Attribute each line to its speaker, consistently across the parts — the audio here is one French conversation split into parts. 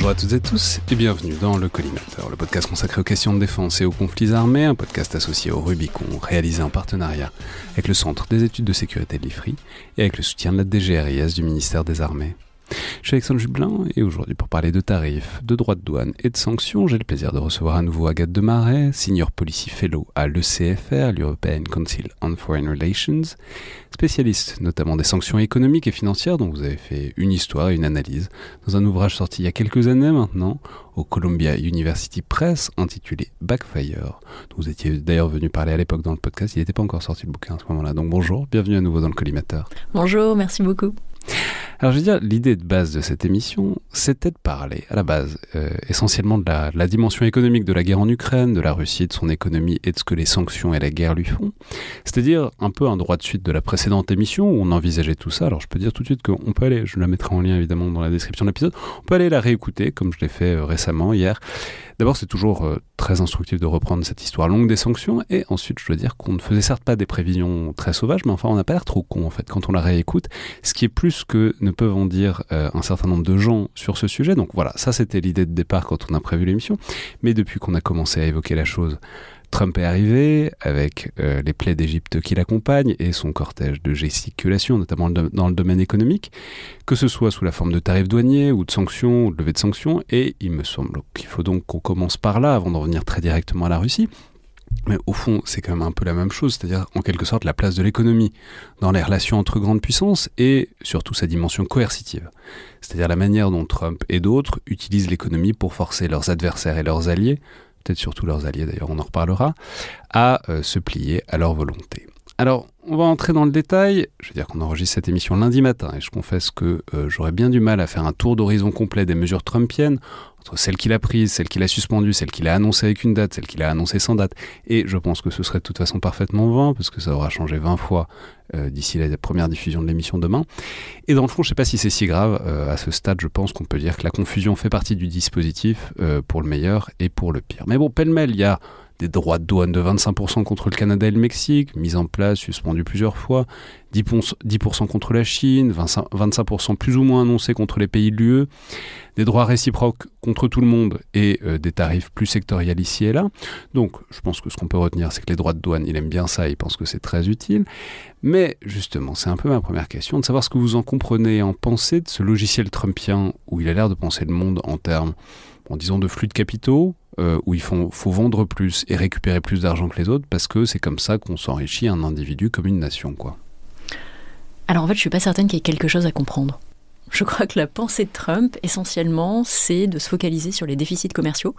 Speaker 1: Bonjour à toutes et tous et bienvenue dans le Collimateur, le podcast consacré aux questions de défense et aux conflits armés, un podcast associé au Rubicon, réalisé en partenariat avec le Centre des études de sécurité de l'IFRI et avec le soutien de la DGRIS du ministère des Armées. Je suis Alexandre Jublin et aujourd'hui pour parler de tarifs, de droits de douane et de sanctions, j'ai le plaisir de recevoir à nouveau Agathe Demaret, Senior Policy Fellow à l'ECFR, l'European Council on Foreign Relations, spécialiste notamment des sanctions économiques et financières dont vous avez fait une histoire et une analyse dans un ouvrage sorti il y a quelques années maintenant au Columbia University Press intitulé Backfire, dont vous étiez d'ailleurs venu parler à l'époque dans le podcast, il n'était pas encore sorti le bouquin à ce moment-là, donc bonjour, bienvenue à nouveau dans le Collimateur.
Speaker 2: Bonjour, merci beaucoup.
Speaker 1: Alors je veux dire, l'idée de base de cette émission, c'était de parler à la base essentiellement de la dimension économique de la guerre en Ukraine, de la Russie, de son économie et de ce que les sanctions et la guerre lui font. C'est-à-dire un peu un droit de suite de la précédente émission où on envisageait tout ça. Alors je peux dire tout de suite qu'on peut aller, je la mettrai en lien évidemment dans la description de l'épisode, on peut aller la réécouter comme je l'ai fait récemment hier. D'abord, c'est toujours très instructif de reprendre cette histoire longue des sanctions et ensuite, je dois dire qu'on ne faisait certes pas des prévisions très sauvages, mais enfin, on n'a pas l'air trop con en fait quand on la réécoute, ce qui est plus que ne peuvent en dire un certain nombre de gens sur ce sujet. Donc voilà, ça c'était l'idée de départ quand on a prévu l'émission, mais depuis qu'on a commencé à évoquer la chose, Trump est arrivé avec les plaies d'Égypte qui l'accompagnent et son cortège de gesticulations, notamment dans le domaine économique, que ce soit sous la forme de tarifs douaniers ou de sanctions ou de levée de sanctions. Et il me semble qu'il faut donc qu'on commence par là avant d'en revenir très directement à la Russie. Mais au fond, c'est quand même un peu la même chose, c'est-à-dire en quelque sorte la place de l'économie dans les relations entre grandes puissances et surtout sa dimension coercitive. C'est-à-dire la manière dont Trump et d'autres utilisent l'économie pour forcer leurs adversaires et leurs alliés, peut-être surtout leurs alliés d'ailleurs, on en reparlera, à se plier à leur volonté. Alors, on va entrer dans le détail. Je veux dire qu'on enregistre cette émission lundi matin et je confesse que j'aurais bien du mal à faire un tour d'horizon complet des mesures trumpiennes, entre celles qu'il a prises, celles qu'il a suspendues, celles qu'il a annoncées avec une date, celles qu'il a annoncées sans date. Et je pense que ce serait de toute façon parfaitement vain, parce que ça aura changé 20 fois d'ici la première diffusion de l'émission demain. Et dans le fond, je ne sais pas si c'est si grave. À ce stade, je pense qu'on peut dire que la confusion fait partie du dispositif pour le meilleur et pour le pire. Mais bon, pêle-mêle, il y a des droits de douane de 25% contre le Canada et le Mexique, mis en place, suspendus plusieurs fois, 10% contre la Chine, 25% plus ou moins annoncés contre les pays de l'UE, des droits réciproques contre tout le monde et des tarifs plus sectoriels ici et là. Donc, je pense que ce qu'on peut retenir, c'est que les droits de douane, il aime bien ça, il pense que c'est très utile. Mais justement, c'est un peu ma première question, de savoir ce que vous en comprenez et en pensez de ce logiciel trumpien où il a l'air de penser le monde en termes, disons, de flux de capitaux, où il faut vendre plus et récupérer plus d'argent que les autres parce que c'est comme ça qu'on s'enrichit un individu comme une nation, quoi.
Speaker 2: Alors en fait, je suis pas certaine qu'il y ait quelque chose à comprendre. Je crois que la pensée de Trump, essentiellement, c'est de se focaliser sur les déficits commerciaux.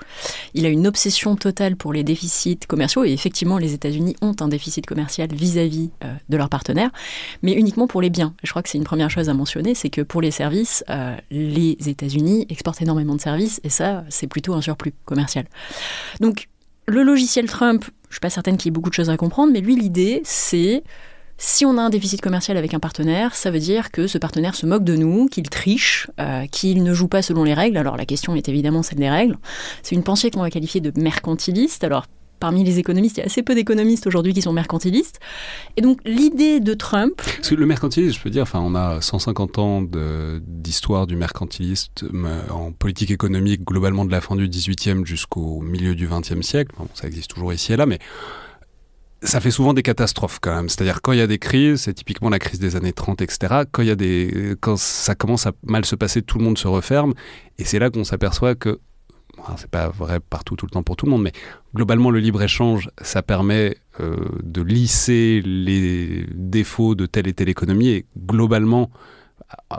Speaker 2: Il a une obsession totale pour les déficits commerciaux et effectivement, les États-Unis ont un déficit commercial vis-à-vis de leurs partenaires, mais uniquement pour les biens. Je crois que c'est une première chose à mentionner, c'est que pour les services, les États-Unis exportent énormément de services et ça, c'est plutôt un surplus commercial. Donc, le logiciel Trump, je ne suis pas certaine qu'il y ait beaucoup de choses à comprendre, mais lui, l'idée, c'est... Si on a un déficit commercial avec un partenaire, ça veut dire que ce partenaire se moque de nous, qu'il triche, qu'il ne joue pas selon les règles. Alors la question est évidemment celle des règles. C'est une pensée qu'on va qualifier de mercantiliste. Alors parmi les économistes, il y a assez peu d'économistes aujourd'hui qui sont mercantilistes. Et donc l'idée de Trump...
Speaker 1: Parce que le mercantilisme, je peux dire, on a 150 ans d'histoire du mercantilisme en politique économique, globalement de la fin du 18e jusqu'au milieu du 20e siècle. Bon, ça existe toujours ici et là, mais... ça fait souvent des catastrophes quand même. C'est-à-dire quand il y a des crises, c'est typiquement la crise des années 30, etc. Quand ça commence à mal se passer, tout le monde se referme. Et c'est là qu'on s'aperçoit que, c'est pas vrai partout, tout le temps pour tout le monde, mais globalement le libre-échange, ça permet de lisser les défauts de telle et telle économie. Et globalement,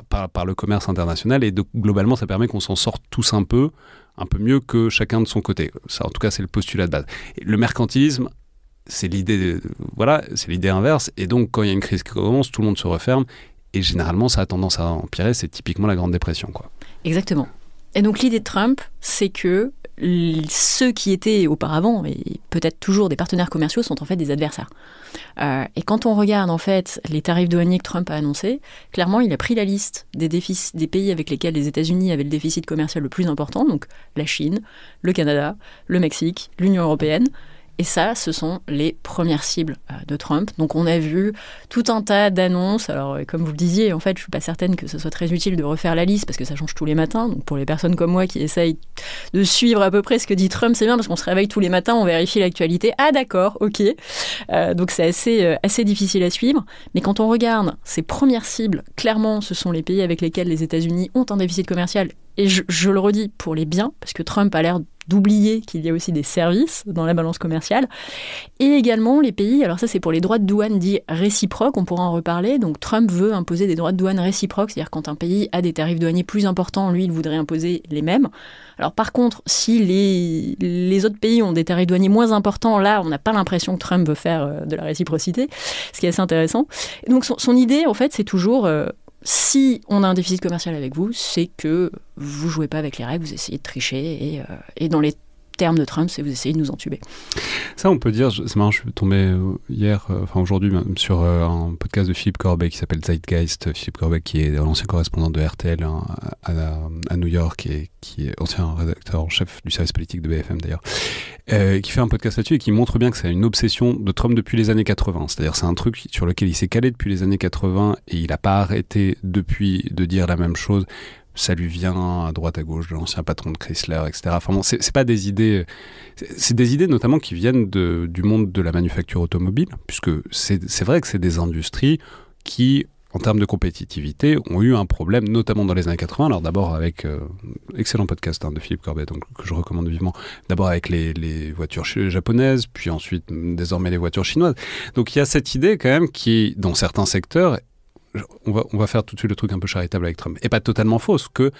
Speaker 1: par le commerce international, et globalement ça permet qu'on s'en sorte tous un peu mieux que chacun de son côté. Ça, en tout cas, c'est le postulat de base. Et le mercantilisme, c'est l'idée inverse. Et donc, quand il y a une crise qui commence, tout le monde se referme. Et généralement, ça a tendance à empirer. C'est typiquement la Grande Dépression, quoi.
Speaker 2: Exactement. Et donc, l'idée de Trump, c'est que ceux qui étaient auparavant, et peut-être toujours des partenaires commerciaux, sont en fait des adversaires. Et quand on regarde, en fait, les tarifs douaniers que Trump a annoncés, clairement, il a pris la liste des pays avec lesquels les États-Unis avaient le déficit commercial le plus important, donc la Chine, le Canada, le Mexique, l'Union européenne. Et ça, ce sont les premières cibles de Trump. Donc on a vu tout un tas d'annonces. Alors comme vous le disiez, en fait, je ne suis pas certaine que ce soit très utile de refaire la liste parce que ça change tous les matins. Donc pour les personnes comme moi qui essayent de suivre à peu près ce que dit Trump, c'est bien parce qu'on se réveille tous les matins, on vérifie l'actualité. Ah d'accord, ok. Donc c'est assez difficile à suivre. Mais quand on regarde ces premières cibles, clairement, ce sont les pays avec lesquels les États-Unis ont un déficit commercial. Et je le redis, pour les biens, parce que Trump a l'air d'oublier qu'il y a aussi des services dans la balance commerciale. Et également les pays, alors ça c'est pour les droits de douane dits réciproques, on pourra en reparler. Donc Trump veut imposer des droits de douane réciproques, c'est-à-dire quand un pays a des tarifs douaniers plus importants, lui il voudrait imposer les mêmes. Alors par contre, si les autres pays ont des tarifs douaniers moins importants, là on n'a pas l'impression que Trump veut faire de la réciprocité, ce qui est assez intéressant. Et donc son idée en fait c'est toujours... si on a un déficit commercial avec vous, c'est que vous jouez pas avec les règles, vous essayez de tricher et dans les termes de Trump, c'est vous essayez de nous entuber.
Speaker 1: Ça, on peut dire, c'est marrant, je suis tombé aujourd'hui même sur un podcast de Philippe Corbet qui s'appelle Zeitgeist. Philippe Corbet qui est l'ancien correspondant de RTL à New York et qui est ancien rédacteur en chef du service politique de BFM d'ailleurs, qui fait un podcast là-dessus et qui montre bien que c'est une obsession de Trump depuis les années 80. C'est-à-dire c'est un truc sur lequel il s'est calé depuis les années 80 et il n'a pas arrêté depuis de dire la même chose. Ça lui vient à droite à gauche de l'ancien patron de Chrysler, etc. Enfin bon, c'est pas des idées... C'est des idées notamment qui viennent du monde de la manufacture automobile, puisque c'est vrai que c'est des industries qui, en termes de compétitivité, ont eu un problème, notamment dans les années 80. Alors d'abord avec... excellent podcast de Philippe Corbet, donc, que je recommande vivement. D'abord avec les voitures japonaises, puis ensuite désormais les voitures chinoises. Donc il y a cette idée quand même qui, dans certains secteurs... On va faire tout de suite le truc un peu charitable avec Trump, et pas totalement fausse, qu'il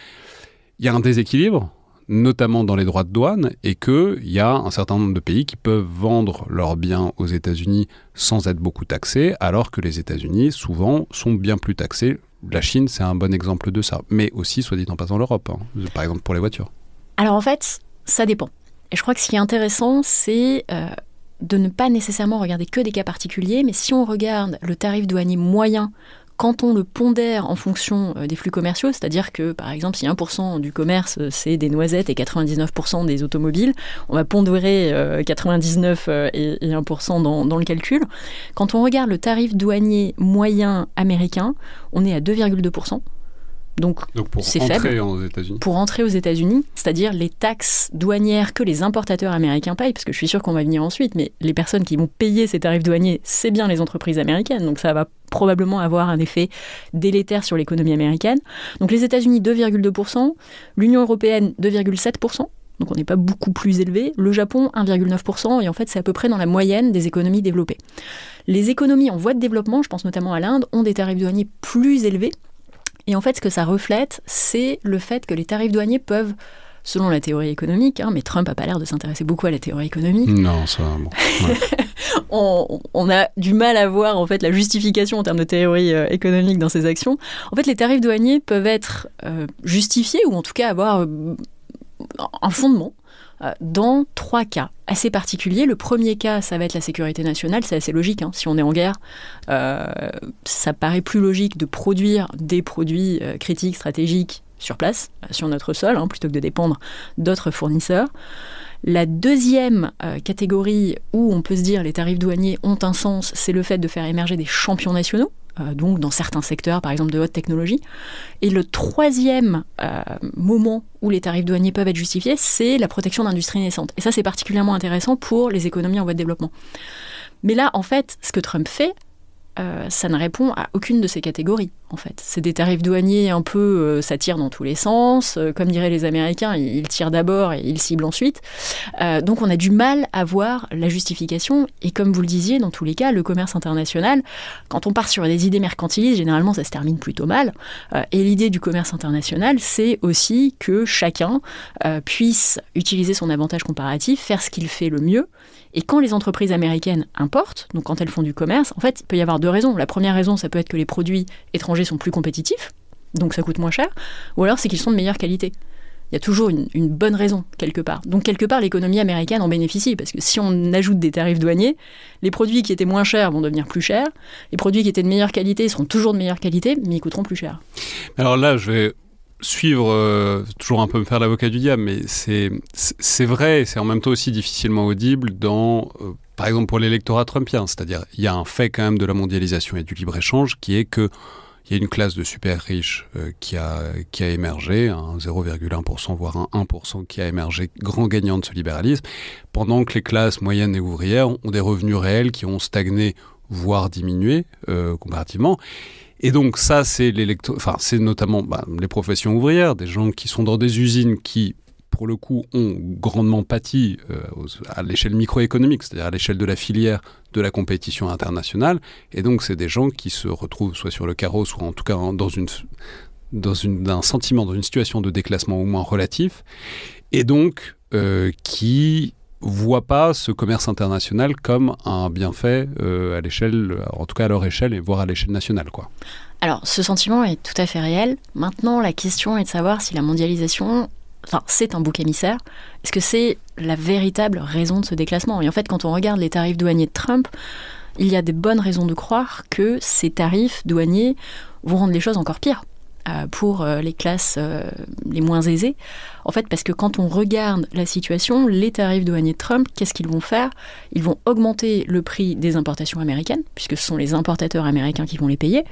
Speaker 1: y a un déséquilibre, notamment dans les droits de douane, et qu'il y a un certain nombre de pays qui peuvent vendre leurs biens aux États-Unis sans être beaucoup taxés, alors que les États-Unis, souvent, sont bien plus taxés. La Chine, c'est un bon exemple de ça. Mais aussi, soit dit en passant, l'Europe, par exemple pour les voitures.
Speaker 2: Alors en fait, ça dépend. Et je crois que ce qui est intéressant, c'est... de ne pas nécessairement regarder que des cas particuliers, mais si on regarde le tarif douanier moyen quand on le pondère en fonction des flux commerciaux, c'est-à-dire que, par exemple, si 1% du commerce, c'est des noisettes et 99% des automobiles, on va pondérer 99 et 1% dans le calcul. Quand on regarde le tarif douanier moyen américain, on est à 2,2%. Donc c'est faible. Pour entrer aux États-Unis, c'est-à-dire les taxes douanières que les importateurs américains payent, parce que je suis sûre qu'on va venir ensuite, mais les personnes qui vont payer ces tarifs douaniers, c'est bien les entreprises américaines, donc ça va probablement avoir un effet délétère sur l'économie américaine. Donc les États-Unis, 2,2%, l'Union européenne, 2,7%, donc on n'est pas beaucoup plus élevé, le Japon, 1,9%, et en fait c'est à peu près dans la moyenne des économies développées. Les économies en voie de développement, je pense notamment à l'Inde, ont des tarifs douaniers plus élevés. Et en fait, ce que ça reflète, c'est le fait que les tarifs douaniers peuvent, selon la théorie économique, mais Trump n'a pas l'air de s'intéresser beaucoup à la théorie économique.
Speaker 1: Non, ça, bon. Ouais.
Speaker 2: on a du mal à voir en fait la justification en termes de théorie économique dans ses actions. En fait, les tarifs douaniers peuvent être justifiés ou en tout cas avoir un fondement dans 3 cas assez particuliers. Le premier cas, ça va être la sécurité nationale, c'est assez logique. Si on est en guerre, ça paraît plus logique de produire des produits critiques, stratégiques sur place, sur notre sol, plutôt que de dépendre d'autres fournisseurs. La deuxième catégorie où on peut se dire les tarifs douaniers ont un sens, c'est le fait de faire émerger des champions nationaux, donc dans certains secteurs, par exemple de haute technologie. Et le troisième moment où les tarifs douaniers peuvent être justifiés, c'est la protection d'industries naissantes. Et ça, c'est particulièrement intéressant pour les économies en voie de développement. Mais là, en fait, ce que Trump fait, ça ne répond à aucune de ces catégories, en fait. C'est des tarifs douaniers un peu, ça tire dans tous les sens. Comme diraient les Américains, ils tirent d'abord et ils ciblent ensuite. Donc on a du mal à voir la justification. Et comme vous le disiez, dans tous les cas, le commerce international, quand on part sur des idées mercantilistes, généralement ça se termine plutôt mal. Et l'idée du commerce international, c'est aussi que chacun puisse utiliser son avantage comparatif, faire ce qu'il fait le mieux. Et quand les entreprises américaines importent, donc quand elles font du commerce, en fait, il peut y avoir 2 raisons. La première raison, ça peut être que les produits étrangers sont plus compétitifs, donc ça coûte moins cher, ou alors c'est qu'ils sont de meilleure qualité. Il y a toujours une bonne raison, quelque part. Donc, quelque part, l'économie américaine en bénéficie, parce que si on ajoute des tarifs douaniers, les produits qui étaient moins chers vont devenir plus chers, les produits qui étaient de meilleure qualité seront toujours de meilleure qualité, mais ils coûteront plus cher.
Speaker 1: Alors là, je vais suivre, toujours un peu me faire l'avocat du diable, mais c'est vrai, c'est en même temps aussi difficilement audible dans, par exemple pour l'électorat trumpien, c'est-à-dire il y a un fait quand même de la mondialisation et du libre-échange qui est que il y a une classe de super riches qui a émergé, un 0,1%, voire un 1% qui a émergé grand gagnant de ce libéralisme, pendant que les classes moyennes et ouvrières ont des revenus réels qui ont stagné, voire diminué comparativement. Et donc ça, c'est notamment les professions ouvrières, des gens qui sont dans des usines qui, pour le coup, ont grandement pâti à l'échelle microéconomique, c'est-à-dire à l'échelle de la filière, de la compétition internationale. Et donc, c'est des gens qui se retrouvent soit sur le carreau, soit en tout cas dans un sentiment, dans une situation de déclassement au moins relatif, et donc qui voient pas ce commerce international comme un bienfait à l'échelle, en tout cas à leur échelle, et voire à l'échelle nationale, quoi.
Speaker 2: Alors, ce sentiment est tout à fait réel. Maintenant, la question est de savoir si la mondialisation, c'est un bouc émissaire. Est-ce que c'est la véritable raison de ce déclassement ? Et en fait, quand on regarde les tarifs douaniers de Trump, il y a des bonnes raisons de croire que ces tarifs douaniers vont rendre les choses encore pires pour les classes les moins aisées. En fait, parce que quand on regarde la situation, les tarifs douaniers de Trump, qu'est-ce qu'ils vont faire ? Ils vont augmenter le prix des importations américaines, puisque ce sont les importateurs américains qui vont les payer.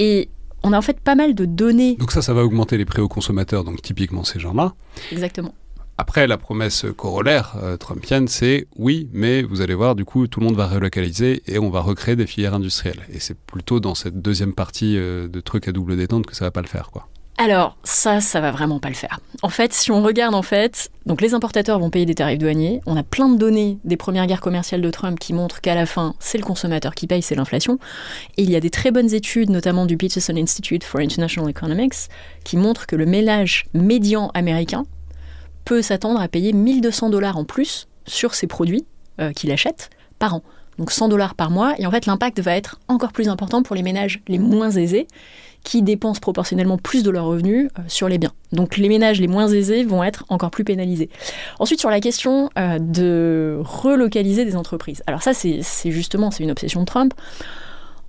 Speaker 2: Et on a en fait pas mal de données.
Speaker 1: Donc ça va augmenter les prix aux consommateurs, donc typiquement ces gens-là.
Speaker 2: Exactement.
Speaker 1: Après, la promesse corollaire trumpienne, c'est oui, mais vous allez voir, du coup, tout le monde va relocaliser et on va recréer des filières industrielles. Et c'est plutôt dans cette deuxième partie de trucs à double détente que ça va pas le faire, quoi.
Speaker 2: Alors, ça va vraiment pas le faire. En fait, si on regarde, donc les importateurs vont payer des tarifs douaniers. On a plein de données des premières guerres commerciales de Trump qui montrent qu'à la fin, c'est le consommateur qui paye, c'est l'inflation. Et il y a des très bonnes études, notamment du Peterson Institute for International Economics, qui montrent que le ménage médian américain peut s'attendre à payer 1 200 $ en plus sur ses produits qu'il achète par an. Donc 100 $ par mois. Et en fait, l'impact va être encore plus important pour les ménages les moins aisés qui dépensent proportionnellement plus de leurs revenus sur les biens. Donc les ménages les moins aisés vont être encore plus pénalisés. Ensuite, sur la question de relocaliser des entreprises. Alors ça, c'est une obsession de Trump.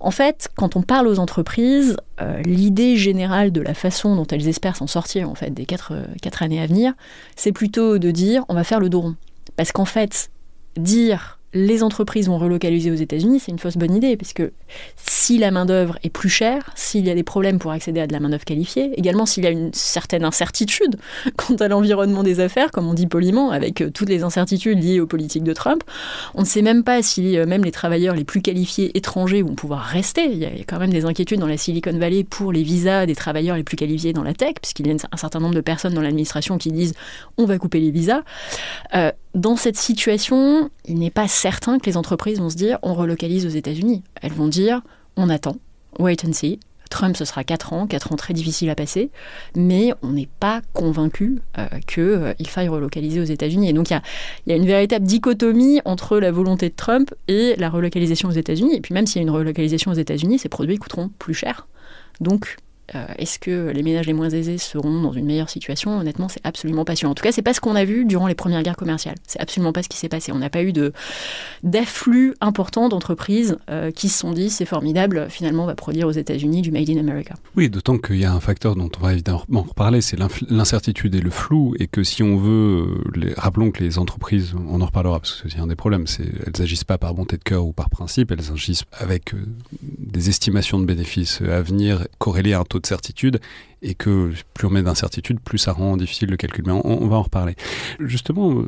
Speaker 2: En fait, quand on parle aux entreprises, l'idée générale de la façon dont elles espèrent s'en sortir en fait, des 4 années à venir, c'est plutôt de dire on va faire le dos rond. Parce qu'en fait, dire les entreprises vont relocaliser aux États-Unis, c'est une fausse bonne idée, puisque si la main-d'œuvre est plus chère, s'il y a des problèmes pour accéder à de la main-d'œuvre qualifiée, également s'il y a une certaine incertitude quant à l'environnement des affaires, comme on dit poliment, avec toutes les incertitudes liées aux politiques de Trump, on ne sait même pas si même les travailleurs les plus qualifiés étrangers vont pouvoir rester. Il y a quand même des inquiétudes dans la Silicon Valley pour les visas des travailleurs les plus qualifiés dans la tech, puisqu'il y a un certain nombre de personnes dans l'administration qui disent on va couper les visas. Dans cette situation, il n'est pas certain que les entreprises vont se dire on relocalise aux États-Unis. Elles vont dire on attend, wait and see. Trump, ce sera 4 ans très difficiles à passer, mais on n'est pas convaincu qu'il faille relocaliser aux États-Unis. Et donc il y a une véritable dichotomie entre la volonté de Trump et la relocalisation aux États-Unis. Et puis même s'il y a une relocalisation aux États-Unis, ces produits coûteront plus cher. Donc est-ce que les ménages les moins aisés seront dans une meilleure situation ? Honnêtement, c'est absolument pas sûr. En tout cas, c'est pas ce qu'on a vu durant les premières guerres commerciales. C'est absolument pas ce qui s'est passé. On n'a pas eu d'afflux important d'entreprises qui se sont dit c'est formidable, finalement on va produire aux États-Unis du Made in America.
Speaker 1: Oui, d'autant qu'il y a un facteur dont on va évidemment reparler, c'est l'incertitude et le flou, et que si on veut, rappelons que les entreprises, on en reparlera parce que c'est un des problèmes, elles agissent pas par bonté de cœur ou par principe, elles agissent avec des estimations de bénéfices à venir corrélées à un taux de certitude, et que plus on met d'incertitude, plus ça rend difficile le calcul. Mais on va en reparler. Justement,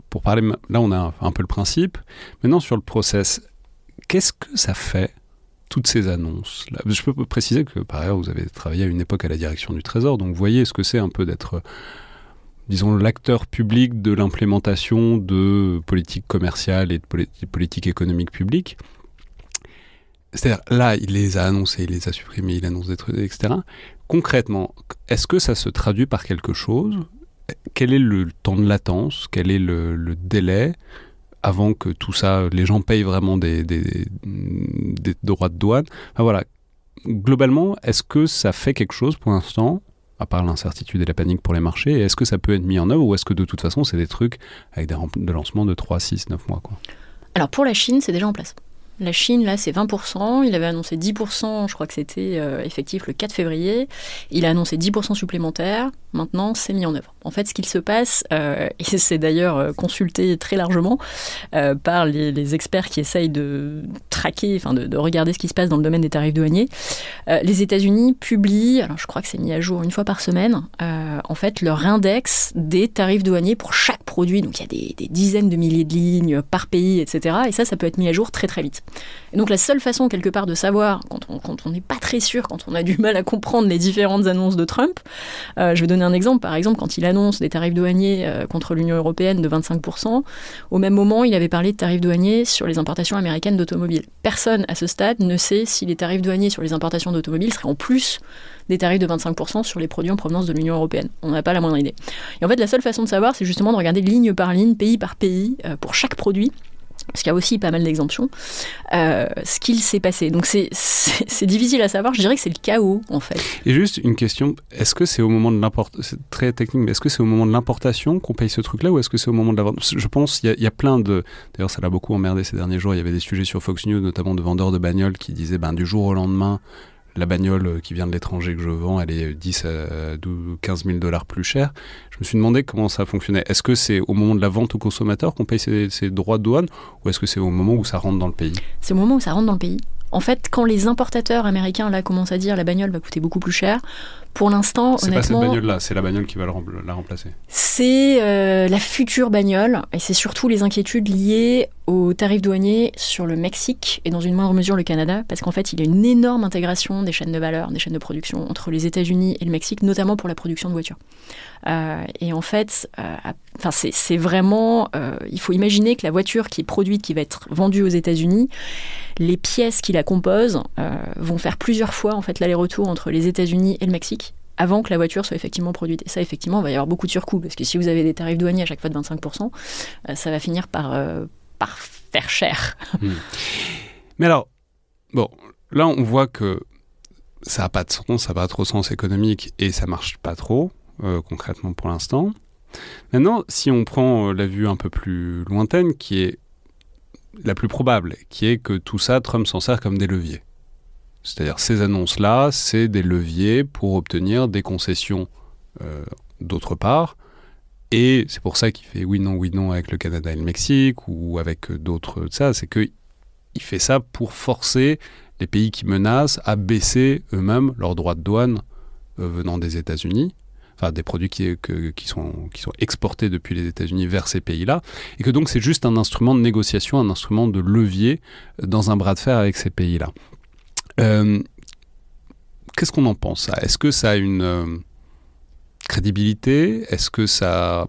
Speaker 1: pour parler, là on a un peu le principe. Maintenant sur le process, qu'est-ce que ça fait, toutes ces annonces là ? Je peux préciser que par ailleurs vous avez travaillé à une époque à la direction du Trésor, donc vous voyez ce que c'est un peu d'être, disons, l'acteur public de l'implémentation de politiques commerciales et de politiques économiques publiques. C'est-à-dire, là, il les a annoncés, il les a supprimés, il annonce des trucs, etc. Concrètement, est-ce que ça se traduit par quelque chose ? Quel est le temps de latence ? Quel est le délai avant que tout ça, les gens payent vraiment des droits de douane ? Enfin, voilà. Globalement, est-ce que ça fait quelque chose pour l'instant, à part l'incertitude et la panique pour les marchés, et est-ce que ça peut être mis en œuvre, ou est-ce que de toute façon, c'est des trucs avec des lancements de 3, 6, 9 mois, quoi ?
Speaker 2: Alors pour la Chine, c'est déjà en place. La Chine, là, c'est 20%. Il avait annoncé 10%, je crois que c'était effectif le 4 février. Il a annoncé 10% supplémentaires. Maintenant, c'est mis en œuvre. En fait, ce qu'il se passe, et c'est d'ailleurs consulté très largement par les experts qui essayent de traquer, enfin de regarder ce qui se passe dans le domaine des tarifs douaniers. Les États-Unis publient, alors je crois que c'est mis à jour une fois par semaine, en fait, leur index des tarifs douaniers pour chaque produit. Donc, il y a des dizaines de milliers de lignes par pays, etc. Et ça peut être mis à jour très, très vite. Et donc la seule façon quelque part de savoir, quand on n'est pas très sûr, quand on a du mal à comprendre les différentes annonces de Trump, je vais donner un exemple. Par exemple, quand il annonce des tarifs douaniers contre l'Union européenne de 25%, au même moment, il avait parlé de tarifs douaniers sur les importations américaines d'automobiles. Personne à ce stade ne sait si les tarifs douaniers sur les importations d'automobiles seraient en plus des tarifs de 25% sur les produits en provenance de l'Union européenne. On n'a pas la moindre idée. Et en fait, la seule façon de savoir, c'est justement de regarder ligne par ligne, pays par pays, pour chaque produit, parce qu'il y a aussi pas mal d'exemptions, ce qu'il s'est passé. Donc c'est difficile à savoir, je dirais que c'est le chaos en fait.
Speaker 1: Et juste une question, est-ce que c'est au moment de l'importation, c'est très technique, mais est-ce que c'est au moment de l'importation qu'on paye ce truc-là ou est-ce que c'est au moment de la vente? Je pense qu'il y a plein de... D'ailleurs ça l'a beaucoup emmerdé ces derniers jours, il y avait des sujets sur Fox News, notamment de vendeurs de bagnoles qui disaient du jour au lendemain, la bagnole qui vient de l'étranger que je vends, elle est 10 à 12, 15 000 $ plus chère. Je me suis demandé comment ça fonctionnait. Est-ce que c'est au moment de la vente au consommateur qu'on paye ces droits de douane ou est-ce que c'est au moment où ça rentre dans le pays?
Speaker 2: C'est au moment où ça rentre dans le pays. En fait, quand les importateurs américains là commencent à dire la bagnole va coûter beaucoup plus cher, pour l'instant,
Speaker 1: c'est
Speaker 2: honnêtement...
Speaker 1: C'est pas cette bagnole-là, c'est la bagnole qui va la remplacer.
Speaker 2: C'est la future bagnole, et c'est surtout les inquiétudes liées aux tarifs douaniers sur le Mexique, et dans une moindre mesure le Canada, parce qu'en fait, il y a une énorme intégration des chaînes de valeur, des chaînes de production entre les États-Unis et le Mexique, notamment pour la production de voitures. Et en fait, c'est vraiment... il faut imaginer que la voiture qui est produite, qui va être vendue aux États-Unis, les pièces qui la composent vont faire plusieurs fois en fait, l'aller-retour entre les États-Unis et le Mexique avant que la voiture soit effectivement produite. Et ça, effectivement, il va y avoir beaucoup de surcoûts, parce que si vous avez des tarifs douaniers à chaque fois de 25%, ça va finir par faire cher.
Speaker 1: Mais alors, bon, là, on voit que ça n'a pas de sens, ça n'a pas trop de sens économique, et ça ne marche pas trop, concrètement pour l'instant. Maintenant, si on prend la vue un peu plus lointaine, qui est la plus probable, qui est que tout ça, Trump s'en sert comme des leviers. C'est-à-dire ces annonces-là, c'est des leviers pour obtenir des concessions d'autre part. Et c'est pour ça qu'il fait oui, non avec le Canada et le Mexique ou avec d'autres. C'est qu'il fait ça pour forcer les pays qui menacent à baisser eux-mêmes leurs droits de douane venant des États-Unis. Enfin, des produits qui sont exportés depuis les États-Unis vers ces pays-là. Et que donc c'est juste un instrument de négociation, un instrument de levier dans un bras de fer avec ces pays-là. Qu'est-ce qu'on en pense, ça? Est-ce que ça a une crédibilité? Est-ce que ça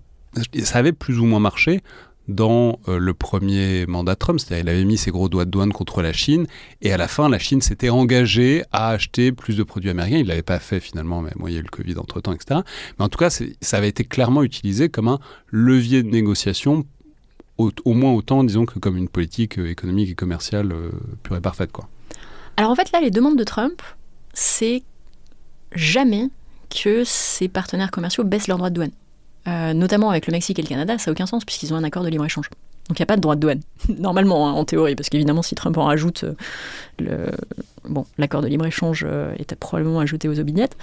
Speaker 1: avait plus ou moins marché dans le premier mandat de Trump? C'est-à-dire il avait mis ses gros doigts de douane contre la Chine et à la fin la Chine s'était engagée à acheter plus de produits américains. Il ne l'avait pas fait finalement, mais il y a eu le Covid entre-temps, etc. Mais en tout cas, ça avait été clairement utilisé comme un levier de négociation, au moins autant, disons, que comme une politique économique et commerciale pure et parfaite, quoi.
Speaker 2: Alors en fait, là, les demandes de Trump, c'est jamais que ses partenaires commerciaux baissent leurs droits de douane. Notamment avec le Mexique et le Canada, ça n'a aucun sens puisqu'ils ont un accord de libre-échange. Donc il n'y a pas de droit de douane, normalement, en théorie, parce qu'évidemment, si Trump en rajoute, l'accord de libre-échange est probablement ajouté aux aubignettes.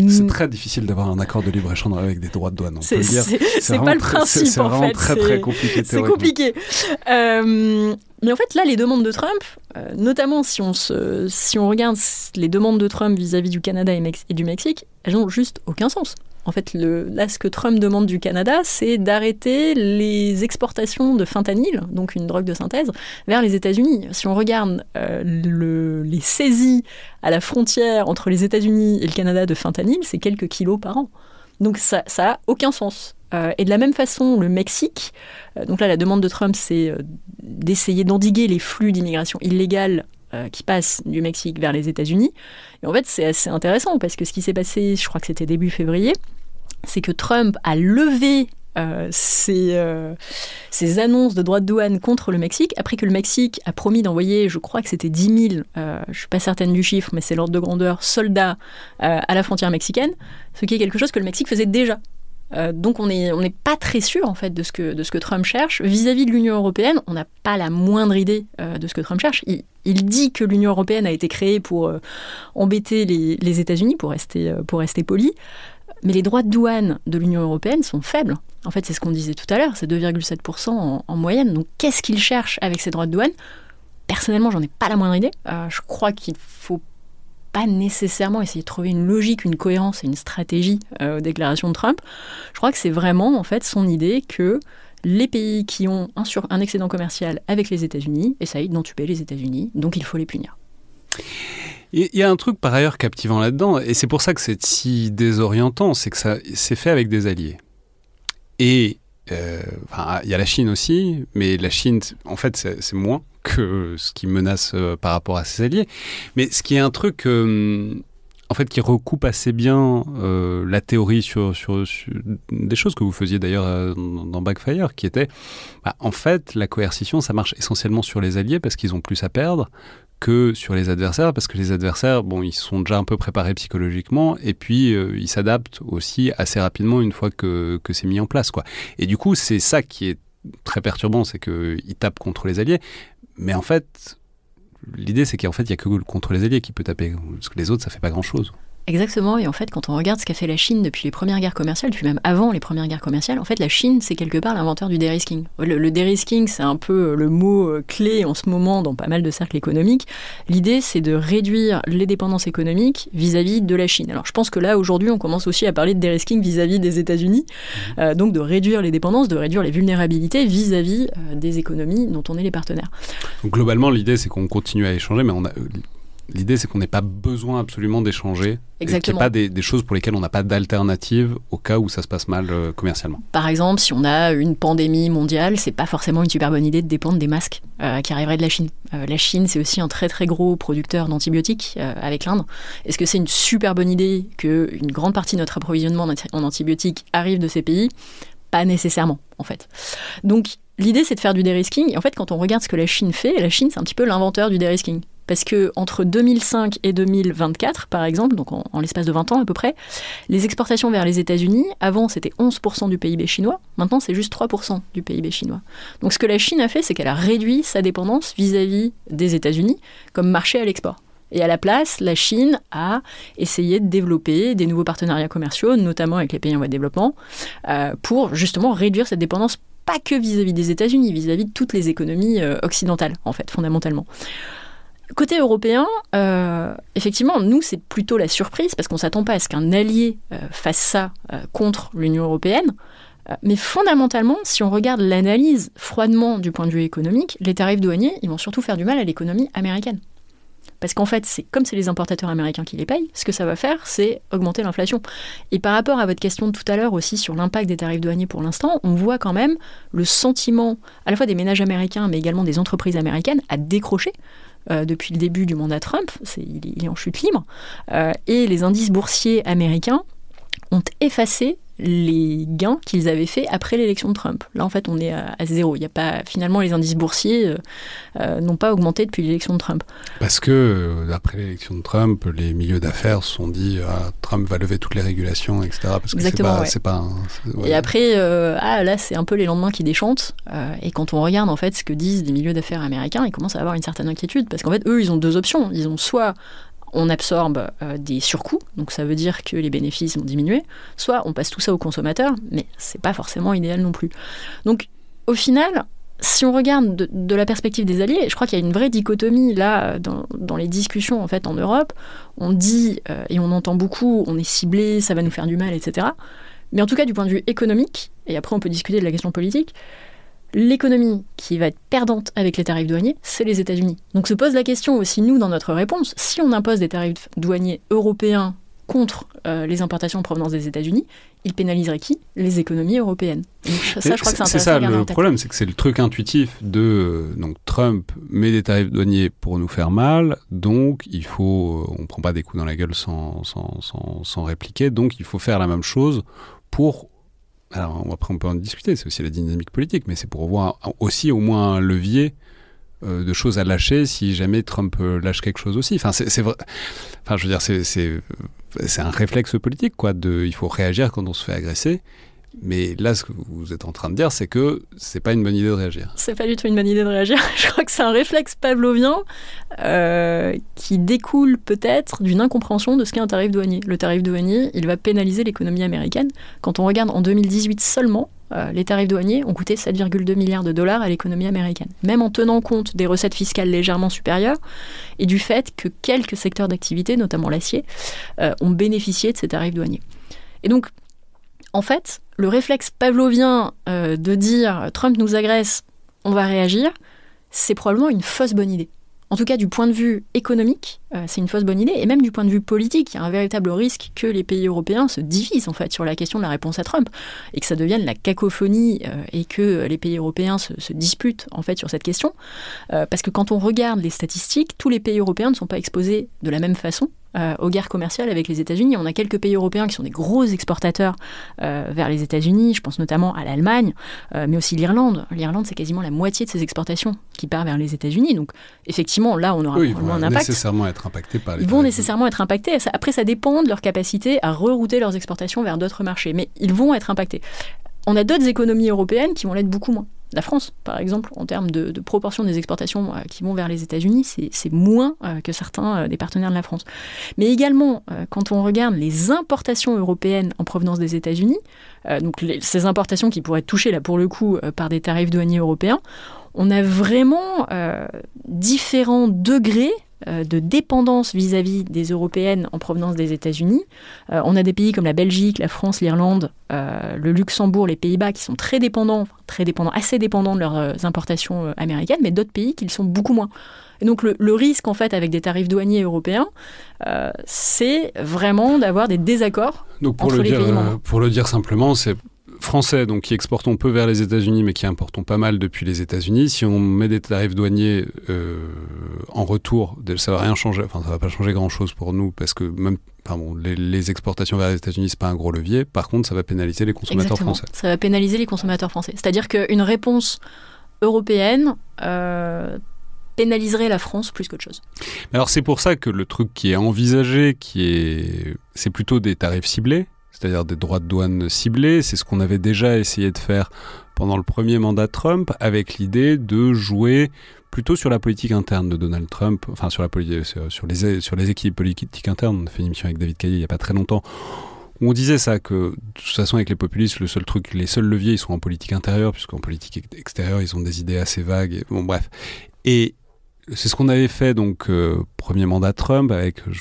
Speaker 1: C'est très difficile d'avoir un accord de libre-échange avec des droits de douane, on peut le dire.
Speaker 2: C'est pas le principe,
Speaker 1: c'est
Speaker 2: en fait.
Speaker 1: C'est vraiment très compliqué.
Speaker 2: C'est compliqué. Mais en fait, là, les demandes de Trump, notamment si on regarde les demandes de Trump vis-à-vis du Canada et du Mexique, elles n'ont juste aucun sens. En fait, là, ce que Trump demande du Canada, c'est d'arrêter les exportations de fentanyl, donc une drogue de synthèse, vers les États-Unis. Si on regarde les saisies à la frontière entre les États-Unis et le Canada de fentanyl, c'est quelques kilos par an. Donc ça n'a aucun sens. Et de la même façon, le Mexique, donc là, la demande de Trump, c'est d'essayer d'endiguer les flux d'immigration illégale qui passent du Mexique vers les États-Unis. Et en fait, c'est assez intéressant parce que ce qui s'est passé, je crois que c'était début février, c'est que Trump a levé ses annonces de droits de douane contre le Mexique, après que le Mexique a promis d'envoyer, je crois que c'était 10 000, je ne suis pas certaine du chiffre, mais c'est l'ordre de grandeur, soldats à la frontière mexicaine, ce qui est quelque chose que le Mexique faisait déjà. Donc on n'est pas très sûr en fait de ce que Trump cherche. Vis-à-vis de l'Union européenne, on n'a pas la moindre idée de ce que Trump cherche. Il dit que l'Union européenne a été créée pour embêter les États-Unis, pour rester poli. Mais les droits de douane de l'Union européenne sont faibles. En fait, c'est ce qu'on disait tout à l'heure, c'est 2,7% en moyenne. Donc qu'est-ce qu'il cherche avec ces droits de douane ? Personnellement, j'en ai pas la moindre idée. Je crois qu'il faut pas nécessairement essayer de trouver une logique, une cohérence et une stratégie aux déclarations de Trump. Je crois que c'est vraiment en fait son idée que les pays qui ont un excédent commercial avec les États-Unis essayent d'entuber les États-Unis, donc il faut les punir.
Speaker 1: Il y a un truc par ailleurs captivant là-dedans, et c'est pour ça que c'est si désorientant, c'est que ça c'est fait avec des alliés. Et il y a la Chine aussi, mais la Chine, en fait, c'est moins que ce qui menace par rapport à ses alliés. Mais ce qui est un truc en fait, qui recoupe assez bien la théorie sur des choses que vous faisiez d'ailleurs dans Backfire, qui était, en fait, la coercition, ça marche essentiellement sur les alliés parce qu'ils ont plus à perdre que sur les adversaires, parce que les adversaires, ils sont déjà un peu préparés psychologiquement, et puis ils s'adaptent aussi assez rapidement une fois que c'est mis en place, quoi. Et du coup, c'est ça qui est très perturbant, c'est qu'ils tapent contre les alliés, mais en fait, l'idée c'est qu'en fait, il n'y a que contre les alliés qui peut taper, parce que les autres, ça fait pas grand-chose.
Speaker 2: Exactement, et en fait, quand on regarde ce qu'a fait la Chine depuis les premières guerres commerciales, depuis même avant les premières guerres commerciales, en fait, la Chine, c'est quelque part l'inventeur du dérisking. Le dérisking, c'est un peu le mot clé en ce moment dans pas mal de cercles économiques. L'idée, c'est de réduire les dépendances économiques vis-à-vis de la Chine. Alors, je pense que là, aujourd'hui, on commence aussi à parler de dérisking vis-à-vis des États-Unis, donc de réduire les dépendances, de réduire les vulnérabilités vis-à-vis des économies dont on est les partenaires.
Speaker 1: Donc, globalement, l'idée, c'est qu'on continue à échanger, mais l'idée, c'est qu'on n'ait pas besoin absolument d'échanger.
Speaker 2: Exactement.
Speaker 1: Qu'il n'y ait pas des choses pour lesquelles on n'a pas d'alternative au cas où ça se passe mal commercialement.
Speaker 2: Par exemple, si on a une pandémie mondiale, c'est pas forcément une super bonne idée de dépendre des masques qui arriveraient de la Chine. La Chine, c'est aussi un très très gros producteur d'antibiotiques avec l'Inde. Est-ce que c'est une super bonne idée qu'une grande partie de notre approvisionnement en antibiotiques arrive de ces pays ? Pas nécessairement, en fait. Donc, l'idée, c'est de faire du dérisking. Et en fait, quand on regarde ce que la Chine fait, la Chine, c'est un petit peu l'inventeur du dérisking. Parce qu'entre 2005 et 2024, par exemple, donc en l'espace de 20 ans à peu près, les exportations vers les États-Unis, avant c'était 11% du PIB chinois, maintenant c'est juste 3% du PIB chinois. Donc ce que la Chine a fait, c'est qu'elle a réduit sa dépendance vis-à-vis des États-Unis comme marché à l'export. Et à la place, la Chine a essayé de développer des nouveaux partenariats commerciaux, notamment avec les pays en voie de développement, pour justement réduire cette dépendance, pas que vis-à-vis des États-Unis, vis-à-vis de toutes les économies occidentales, en fait, fondamentalement. Côté européen, effectivement, nous, c'est plutôt la surprise, parce qu'on ne s'attend pas à ce qu'un allié fasse ça contre l'Union européenne. Mais fondamentalement, si on regarde l'analyse froidement du point de vue économique, les tarifs douaniers, ils vont surtout faire du mal à l'économie américaine. Parce qu'en fait, comme c'est les importateurs américains qui les payent, ce que ça va faire, c'est augmenter l'inflation. Et par rapport à votre question de tout à l'heure aussi sur l'impact des tarifs douaniers pour l'instant, on voit quand même le sentiment, à la fois des ménages américains, mais également des entreprises américaines, à décrocher. Depuis le début du mandat Trump, il est en chute libre, et les indices boursiers américains ont effacé les gains qu'ils avaient faits après l'élection de Trump. Là, en fait, on est à zéro. Il y a pas, finalement, les indices boursiers n'ont pas augmenté depuis l'élection de Trump.
Speaker 1: Parce que, après l'élection de Trump, les milieux d'affaires se sont dit Trump va lever toutes les régulations, etc. Parce que
Speaker 2: exactement,
Speaker 1: c'est pas
Speaker 2: ouais. Et après, là, c'est un peu les lendemains qui déchantent. Et quand on regarde, en fait, ce que disent les milieux d'affaires américains, ils commencent à avoir une certaine inquiétude. Parce qu'en fait, eux, ils ont deux options. Ils ont soit on absorbe des surcoûts, donc ça veut dire que les bénéfices vont diminuer, soit on passe tout ça aux consommateurs, mais c'est pas forcément idéal non plus. Donc au final, si on regarde de la perspective des alliés, je crois qu'il y a une vraie dichotomie là dans les discussions en fait en Europe. On dit, et on entend beaucoup, on est ciblé, ça va nous faire du mal, etc. Mais en tout cas du point de vue économique, et après on peut discuter de la question politique, l'économie qui va être perdante avec les tarifs douaniers, c'est les États-Unis. Donc se pose la question aussi, nous, dans notre réponse, si on impose des tarifs douaniers européens contre les importations en provenance des États-Unis, il pénaliserait qui ? Les économies européennes. Donc, ça, je crois que c'est intéressant.
Speaker 1: C'est ça le problème, c'est que c'est le truc intuitif de donc Trump met des tarifs douaniers pour nous faire mal, donc il faut, on prend pas des coups dans la gueule sans répliquer, donc il faut faire la même chose pour. Alors après on peut en discuter, c'est aussi la dynamique politique, mais c'est pour voir aussi au moins un levier de choses à lâcher si jamais Trump lâche quelque chose aussi. Enfin c'est vrai. Enfin je veux dire c'est un réflexe politique quoi. Il faut réagir quand on se fait agresser. Mais là, ce que vous êtes en train de dire, c'est que c'est pas une bonne idée de réagir.
Speaker 2: C'est pas du tout une bonne idée de réagir. Je crois que c'est un réflexe pavlovien qui découle peut-être d'une incompréhension de ce qu'est un tarif douanier. Le tarif douanier, il va pénaliser l'économie américaine. Quand on regarde en 2018 seulement, les tarifs douaniers ont coûté 7,2 milliards de dollars à l'économie américaine. Même en tenant compte des recettes fiscales légèrement supérieures et du fait que quelques secteurs d'activité, notamment l'acier, ont bénéficié de ces tarifs douaniers. Et donc, en fait, le réflexe pavlovien de dire « Trump nous agresse, on va réagir », c'est probablement une fausse bonne idée. En tout cas, du point de vue économique, c'est une fausse bonne idée. Et même du point de vue politique, il y a un véritable risque que les pays européens se divisent en fait, sur la question de la réponse à Trump et que ça devienne la cacophonie et que les pays européens se disputent en fait, sur cette question. Parce que quand on regarde les statistiques, tous les pays européens ne sont pas exposés de la même façon aux guerres commerciales avec les États-Unis. On a quelques pays européens qui sont des gros exportateurs vers les États-Unis. Je pense notamment à l'Allemagne, mais aussi l'Irlande. L'Irlande, c'est quasiment la moitié de ses exportations qui part vers les États-Unis. Donc, effectivement, là, on aura probablement un impact.
Speaker 1: Nécessairement être impactés par les
Speaker 2: Ils vont nécessairement être impactés. Après, ça dépend de leur capacité à rerouter leurs exportations vers d'autres marchés. Mais ils vont être impactés. On a d'autres économies européennes qui vont l'être beaucoup moins. La France, par exemple, en termes de proportion des exportations qui vont vers les États-Unis, c'est moins que certains des partenaires de la France. Mais également, quand on regarde les importations européennes en provenance des États-Unis, donc ces importations qui pourraient être touchées, là, pour le coup, par des tarifs douaniers européens, on a vraiment différents degrés de dépendance vis-à-vis des Européennes en provenance des États-Unis. On a des pays comme la Belgique, la France, l'Irlande, le Luxembourg, les Pays-Bas qui sont assez dépendants de leurs importations américaines, mais d'autres pays qui le sont beaucoup moins. Et donc le risque, en fait, avec des tarifs douaniers européens, c'est vraiment d'avoir des désaccords entre les pays membres.
Speaker 1: Pour le dire simplement, c'est français, donc qui exportons peu vers les États-Unis, mais qui importons pas mal depuis les États-Unis. Si on met des tarifs douaniers en retour, ça va rien changer. Enfin, ça va pas changer grand-chose pour nous, parce que même, les exportations vers les États-Unis, c'est pas un gros levier. Par contre, ça va pénaliser les consommateurs français.
Speaker 2: Ça va pénaliser les consommateurs français. C'est-à-dire qu'une réponse européenne pénaliserait la France plus qu'autre chose.
Speaker 1: Alors c'est pour ça que le truc qui est envisagé, c'est plutôt des tarifs ciblés, c'est-à-dire des droits de douane ciblés. C'est ce qu'on avait déjà essayé de faire pendant le premier mandat de Trump, avec l'idée de jouer plutôt sur la politique interne de Donald Trump, enfin sur les équipes politiques internes. On a fait une émission avec David Caillé il n'y a pas très longtemps, où on disait ça, que de toute façon avec les populistes, les seuls leviers, ils sont en politique intérieure, puisqu'en politique extérieure, ils ont des idées assez vagues. Bon, bref. Et c'est ce qu'on avait fait, donc, premier mandat Trump, avec, je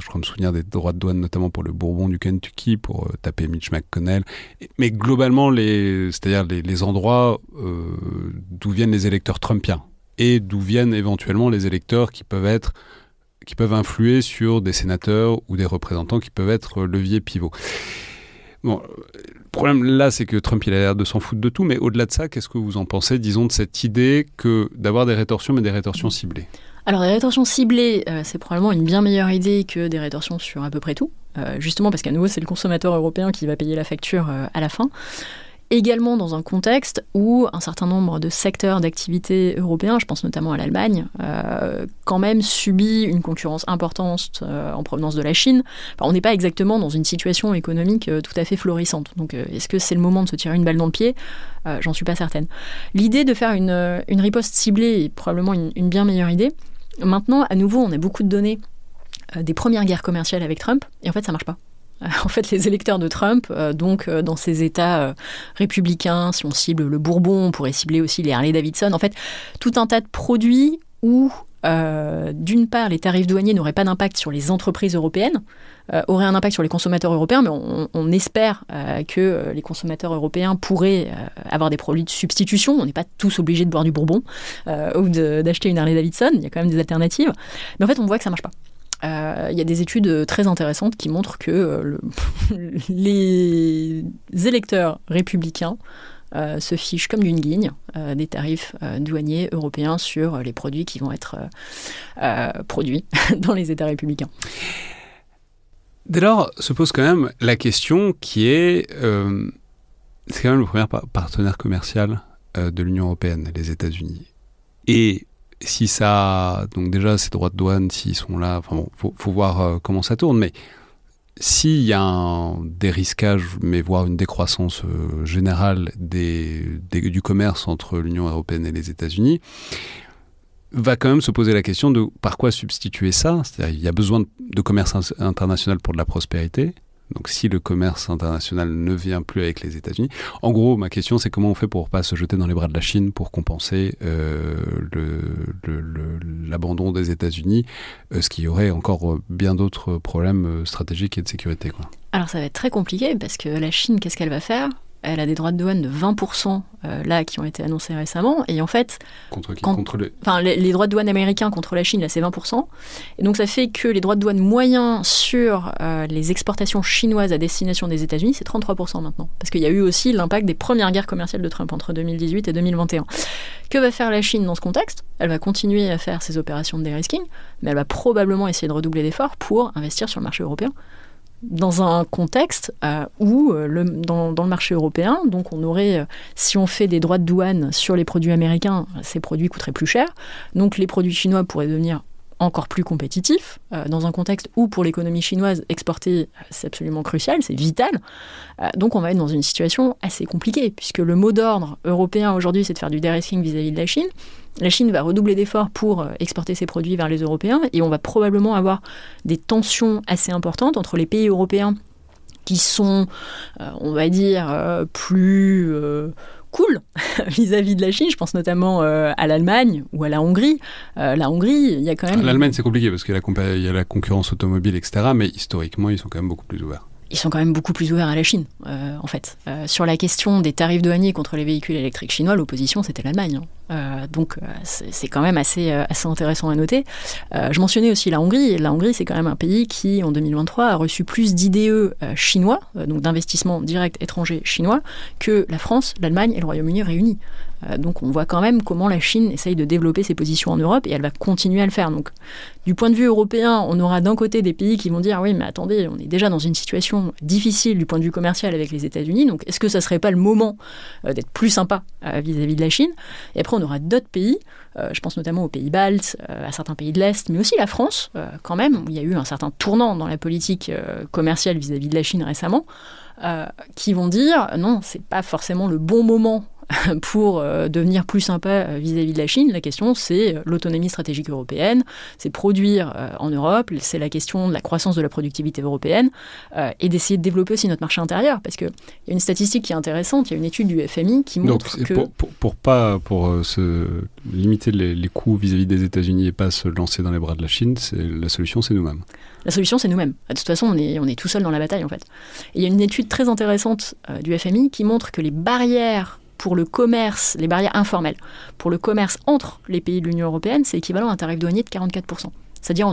Speaker 1: crois me souvenir des droits de douane, notamment pour le Bourbon du Kentucky, pour taper Mitch McConnell. Mais globalement, c'est-à-dire les endroits d'où viennent les électeurs trumpiens, et d'où viennent éventuellement les électeurs qui peuvent influer sur des sénateurs ou des représentants qui peuvent être leviers pivots. Bon, le problème là, c'est que Trump, il a l'air de s'en foutre de tout, mais au-delà de ça, qu'est-ce que vous en pensez, disons, de cette idée d'avoir des rétorsions, mais des rétorsions ciblées ?
Speaker 2: Alors, des rétorsions ciblées, c'est probablement une bien meilleure idée que des rétorsions sur à peu près tout, justement parce qu'à nouveau, c'est le consommateur européen qui va payer la facture à la fin. Également dans un contexte où un certain nombre de secteurs d'activité européens, je pense notamment à l'Allemagne, quand même subit une concurrence importante en provenance de la Chine. Enfin, on n'est pas exactement dans une situation économique tout à fait florissante. Donc est-ce que c'est le moment de se tirer une balle dans le pied ? J'en suis pas certaine. L'idée de faire une riposte ciblée est probablement une bien meilleure idée. Maintenant, à nouveau, on a beaucoup de données des premières guerres commerciales avec Trump, et en fait, ça marche pas. En fait, les électeurs de Trump, donc dans ces États républicains, si on cible le Bourbon, on pourrait cibler aussi les Harley-Davidson. En fait, tout un tas de produits où, d'une part, les tarifs douaniers n'auraient pas d'impact sur les entreprises européennes, auraient un impact sur les consommateurs européens, mais on espère que les consommateurs européens pourraient avoir des produits de substitution. On n'est pas tous obligés de boire du Bourbon ou d'acheter une Harley-Davidson. Il y a quand même des alternatives. Mais en fait, on voit que ça ne marche pas. Il y a des études très intéressantes qui montrent que les électeurs républicains se fichent comme d'une guigne des tarifs douaniers européens sur les produits qui vont être produits dans les États républicains.
Speaker 1: Dès lors, se pose quand même la question qui est... c'est quand même le premier partenaire commercial de l'Union européenne, les États-Unis. Et si ça, donc déjà ces droits de douane, s'ils sont là, enfin bon, faut voir comment ça tourne, mais s'il y a un dérisquage, mais voire une décroissance générale du commerce entre l'Union européenne et les États-Unis, va quand même se poser la question de par quoi substituer ça. C'est-à-dire il y a besoin de commerce international pour de la prospérité. Donc si le commerce international ne vient plus avec les États-Unis, en gros, ma question, c'est comment on fait pour ne pas se jeter dans les bras de la Chine pour compenser l'abandon des États-Unis, ce qui aurait encore bien d'autres problèmes stratégiques et de sécurité, quoi.
Speaker 2: Alors ça va être très compliqué parce que la Chine, qu'est-ce qu'elle va faire ? Elle a des droits de douane de 20% là qui ont été annoncés récemment. Et en fait,
Speaker 1: contre qui ?
Speaker 2: les droits de douane américains contre la Chine, là, c'est 20%. Et donc ça fait que les droits de douane moyens sur les exportations chinoises à destination des États-Unis, c'est 33% maintenant. Parce qu'il y a eu aussi l'impact des premières guerres commerciales de Trump entre 2018 et 2021. Que va faire la Chine dans ce contexte ? Elle va continuer à faire ses opérations de dérisking, mais elle va probablement essayer de redoubler d'efforts pour investir sur le marché européen. Dans un contexte où, dans le marché européen, donc on aurait, si on fait des droits de douane sur les produits américains, ces produits coûteraient plus cher. Donc les produits chinois pourraient devenir encore plus compétitifs, dans un contexte où, pour l'économie chinoise, exporter, c'est absolument crucial, c'est vital. Donc on va être dans une situation assez compliquée, puisque le mot d'ordre européen aujourd'hui, c'est de faire du dérisking vis-à-vis de la Chine. La Chine va redoubler d'efforts pour exporter ses produits vers les Européens, et on va probablement avoir des tensions assez importantes entre les pays européens qui sont, on va dire, plus cool vis-à-vis de la Chine. Je pense notamment à l'Allemagne ou à la Hongrie. La Hongrie, il y a quand même...
Speaker 1: L'Allemagne, c'est compliqué parce qu'il y a la concurrence automobile, etc. Mais historiquement, ils sont quand même beaucoup plus ouverts.
Speaker 2: Ils sont quand même beaucoup plus ouverts à la Chine, en fait. Sur la question des tarifs douaniers contre les véhicules électriques chinois, l'opposition, c'était l'Allemagne. Donc, c'est quand même assez intéressant à noter. Je mentionnais aussi la Hongrie. La Hongrie, c'est quand même un pays qui, en 2023, a reçu plus d'IDE chinois, donc d'investissements directs étrangers chinois, que la France, l'Allemagne et le Royaume-Uni réunis. Donc on voit quand même comment la Chine essaye de développer ses positions en Europe et elle va continuer à le faire. Donc du point de vue européen, on aura d'un côté des pays qui vont dire oui mais attendez, on est déjà dans une situation difficile du point de vue commercial avec les États-Unis, donc est-ce que ça serait pas le moment d'être plus sympa vis-à-vis de la Chine ? Et après on aura d'autres pays, je pense notamment aux pays baltes, à certains pays de l'Est, mais aussi la France quand même, où il y a eu un certain tournant dans la politique commerciale vis-à-vis de la Chine récemment, qui vont dire non, c'est pas forcément le bon moment pour devenir plus sympa vis-à-vis de la Chine. La question, c'est l'autonomie stratégique européenne, c'est produire en Europe, c'est la question de la croissance de la productivité européenne et d'essayer de développer aussi notre marché intérieur. Parce qu'il y a une statistique qui est intéressante, il y a une étude du FMI qui montre que...
Speaker 1: Pour se limiter les coûts vis-à-vis des États-Unis et pas se lancer dans les bras de la Chine, la solution, c'est nous-mêmes. La
Speaker 2: solution, c'est nous-mêmes. De toute façon, on est tout seul dans la bataille, en fait. Et il y a une étude très intéressante du FMI qui montre que les barrières pour le commerce, les barrières informelles, pour le commerce entre les pays de l'Union européenne, c'est équivalent à un tarif douanier de 44%. C'est-à-dire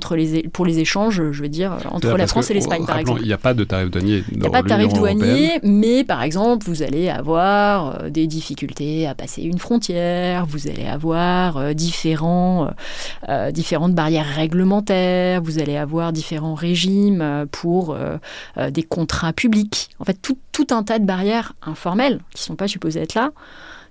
Speaker 2: pour les échanges, je veux dire, entre la France et l'Espagne, par exemple.
Speaker 1: Il n'y a pas de tarif douanier dans l'Union européenne. Il n'y a pas de tarif
Speaker 2: douanier, mais par exemple, vous allez avoir des difficultés à passer une frontière, vous allez avoir différentes barrières réglementaires, vous allez avoir différents régimes pour des contrats publics. En fait, tout un tas de barrières informelles qui ne sont pas supposées être là.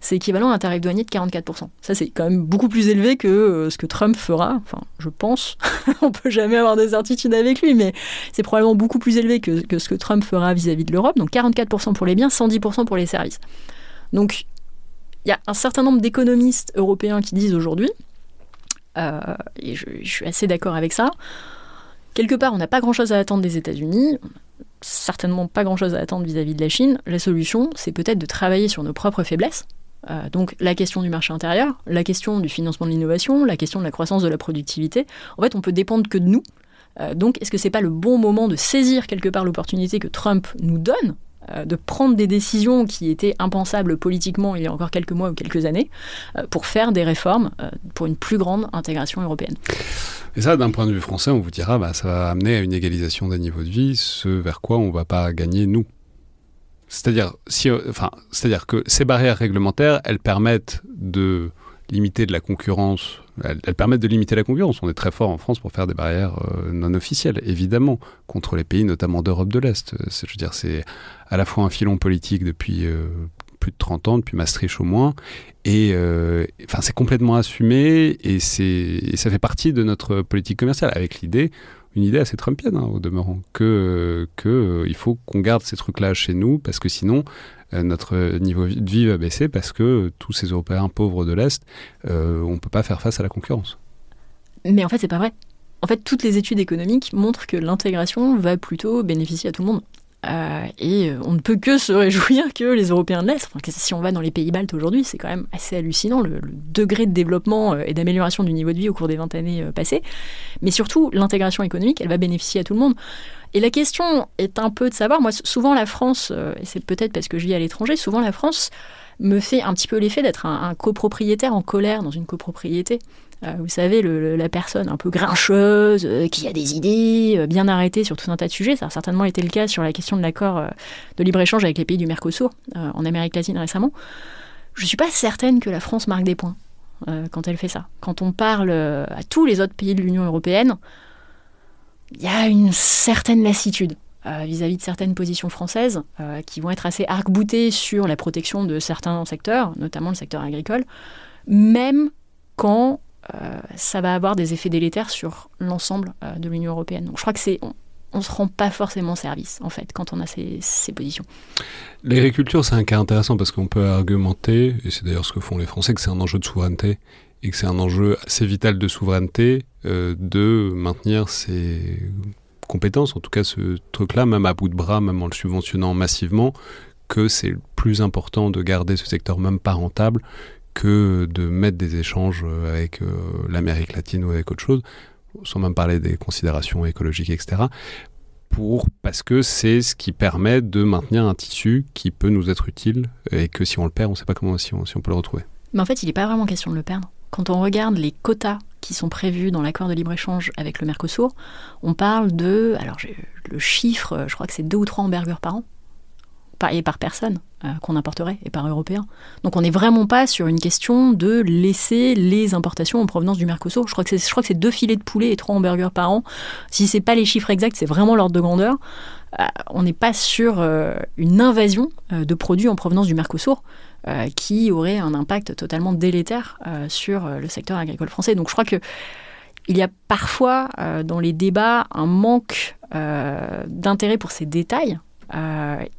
Speaker 2: C'est équivalent à un tarif douanier de 44%. Ça, c'est quand même beaucoup plus élevé que ce que Trump fera. Enfin, je pense. On peut jamais avoir des certitudes avec lui, mais c'est probablement beaucoup plus élevé que ce que Trump fera vis-à-vis de l'Europe. Donc 44% pour les biens, 110% pour les services. Donc, il y a un certain nombre d'économistes européens qui disent aujourd'hui, et je suis assez d'accord avec ça, quelque part, on n'a pas grand-chose à attendre des États-Unis, certainement pas grand-chose à attendre vis-à-vis de la Chine. La solution, c'est peut-être de travailler sur nos propres faiblesses. Donc la question du marché intérieur, la question du financement de l'innovation, la question de la croissance de la productivité. En fait, on peut dépendre que de nous. Donc est-ce que c'est pas le bon moment de saisir quelque part l'opportunité que Trump nous donne de prendre des décisions qui étaient impensables politiquement il y a encore quelques mois ou quelques années pour faire des réformes pour une plus grande intégration européenne.
Speaker 1: Et ça, d'un point de vue français, on vous dira ça va amener à une égalisation des niveaux de vie, ce vers quoi on ne va pas gagner, nous. C'est-à-dire que ces barrières réglementaires, elles permettent de limiter de la concurrence. Elles permettent de limiter la concurrence. On est très fort en France pour faire des barrières non officielles, évidemment, contre les pays notamment d'Europe de l'Est. C'est à la fois un filon politique depuis plus de 30 ans, depuis Maastricht au moins, et c'est complètement assumé, et ça fait partie de notre politique commerciale, avec l'idée une idée assez trumpienne, au demeurant, il faut qu'on garde ces trucs-là chez nous, parce que sinon, notre niveau de vie va baisser, parce que tous ces Européens pauvres de l'Est, on ne peut pas faire face à la concurrence.
Speaker 2: Mais en fait, c'est pas vrai. En fait, toutes les études économiques montrent que l'intégration va plutôt bénéficier à tout le monde. Et on ne peut que se réjouir que les Européens de l'Est, enfin, si on va dans les pays baltes aujourd'hui, c'est quand même assez hallucinant le degré de développement et d'amélioration du niveau de vie au cours des 20 années passées. Mais surtout, l'intégration économique, elle va bénéficier à tout le monde. Et la question est un peu de savoir, moi souvent la France, et c'est peut-être parce que je vis à l'étranger, souvent la France me fait un petit peu l'effet d'être un copropriétaire en colère dans une copropriété. Vous savez, la personne un peu grincheuse, qui a des idées bien arrêtées sur tout un tas de sujets. Ça a certainement été le cas sur la question de l'accord de libre-échange avec les pays du Mercosur en Amérique latine récemment. Je ne suis pas certaine que la France marque des points quand elle fait ça. Quand on parle à tous les autres pays de l'Union européenne, il y a une certaine lassitude vis-à-vis de certaines positions françaises qui vont être assez arc-boutées sur la protection de certains secteurs, notamment le secteur agricole, même quand ça va avoir des effets délétères sur l'ensemble de l'Union européenne. Donc je crois que on ne se rend pas forcément service, en fait, quand on a ces positions.
Speaker 1: L'agriculture, c'est un cas intéressant parce qu'on peut argumenter, et c'est d'ailleurs ce que font les Français, que c'est un enjeu de souveraineté et que c'est un enjeu assez vital de souveraineté de maintenir ses compétences, en tout cas ce truc-là, même à bout de bras, même en le subventionnant massivement, que c'est plus important de garder ce secteur même pas rentable que de mettre des échanges avec l'Amérique latine ou avec autre chose, sans même parler des considérations écologiques, etc., parce que c'est ce qui permet de maintenir un tissu qui peut nous être utile et que si on le perd, on ne sait pas comment si on peut le retrouver.
Speaker 2: Mais en fait, il n'est pas vraiment question de le perdre. Quand on regarde les quotas qui sont prévus dans l'accord de libre-échange avec le Mercosur, on parle de... Alors, le chiffre, je crois que c'est 2 ou 3 hamburgers par an, et par personne qu'on importerait, et par Européen. Donc on n'est vraiment pas sur une question de laisser les importations en provenance du Mercosur. Je crois que c'est 2 filets de poulet et 3 hamburgers par an. Si c'est pas les chiffres exacts, c'est vraiment l'ordre de grandeur. On n'est pas sur une invasion de produits en provenance du Mercosur qui aurait un impact totalement délétère sur le secteur agricole français. Donc je crois que il y a parfois dans les débats un manque d'intérêt pour ces détails.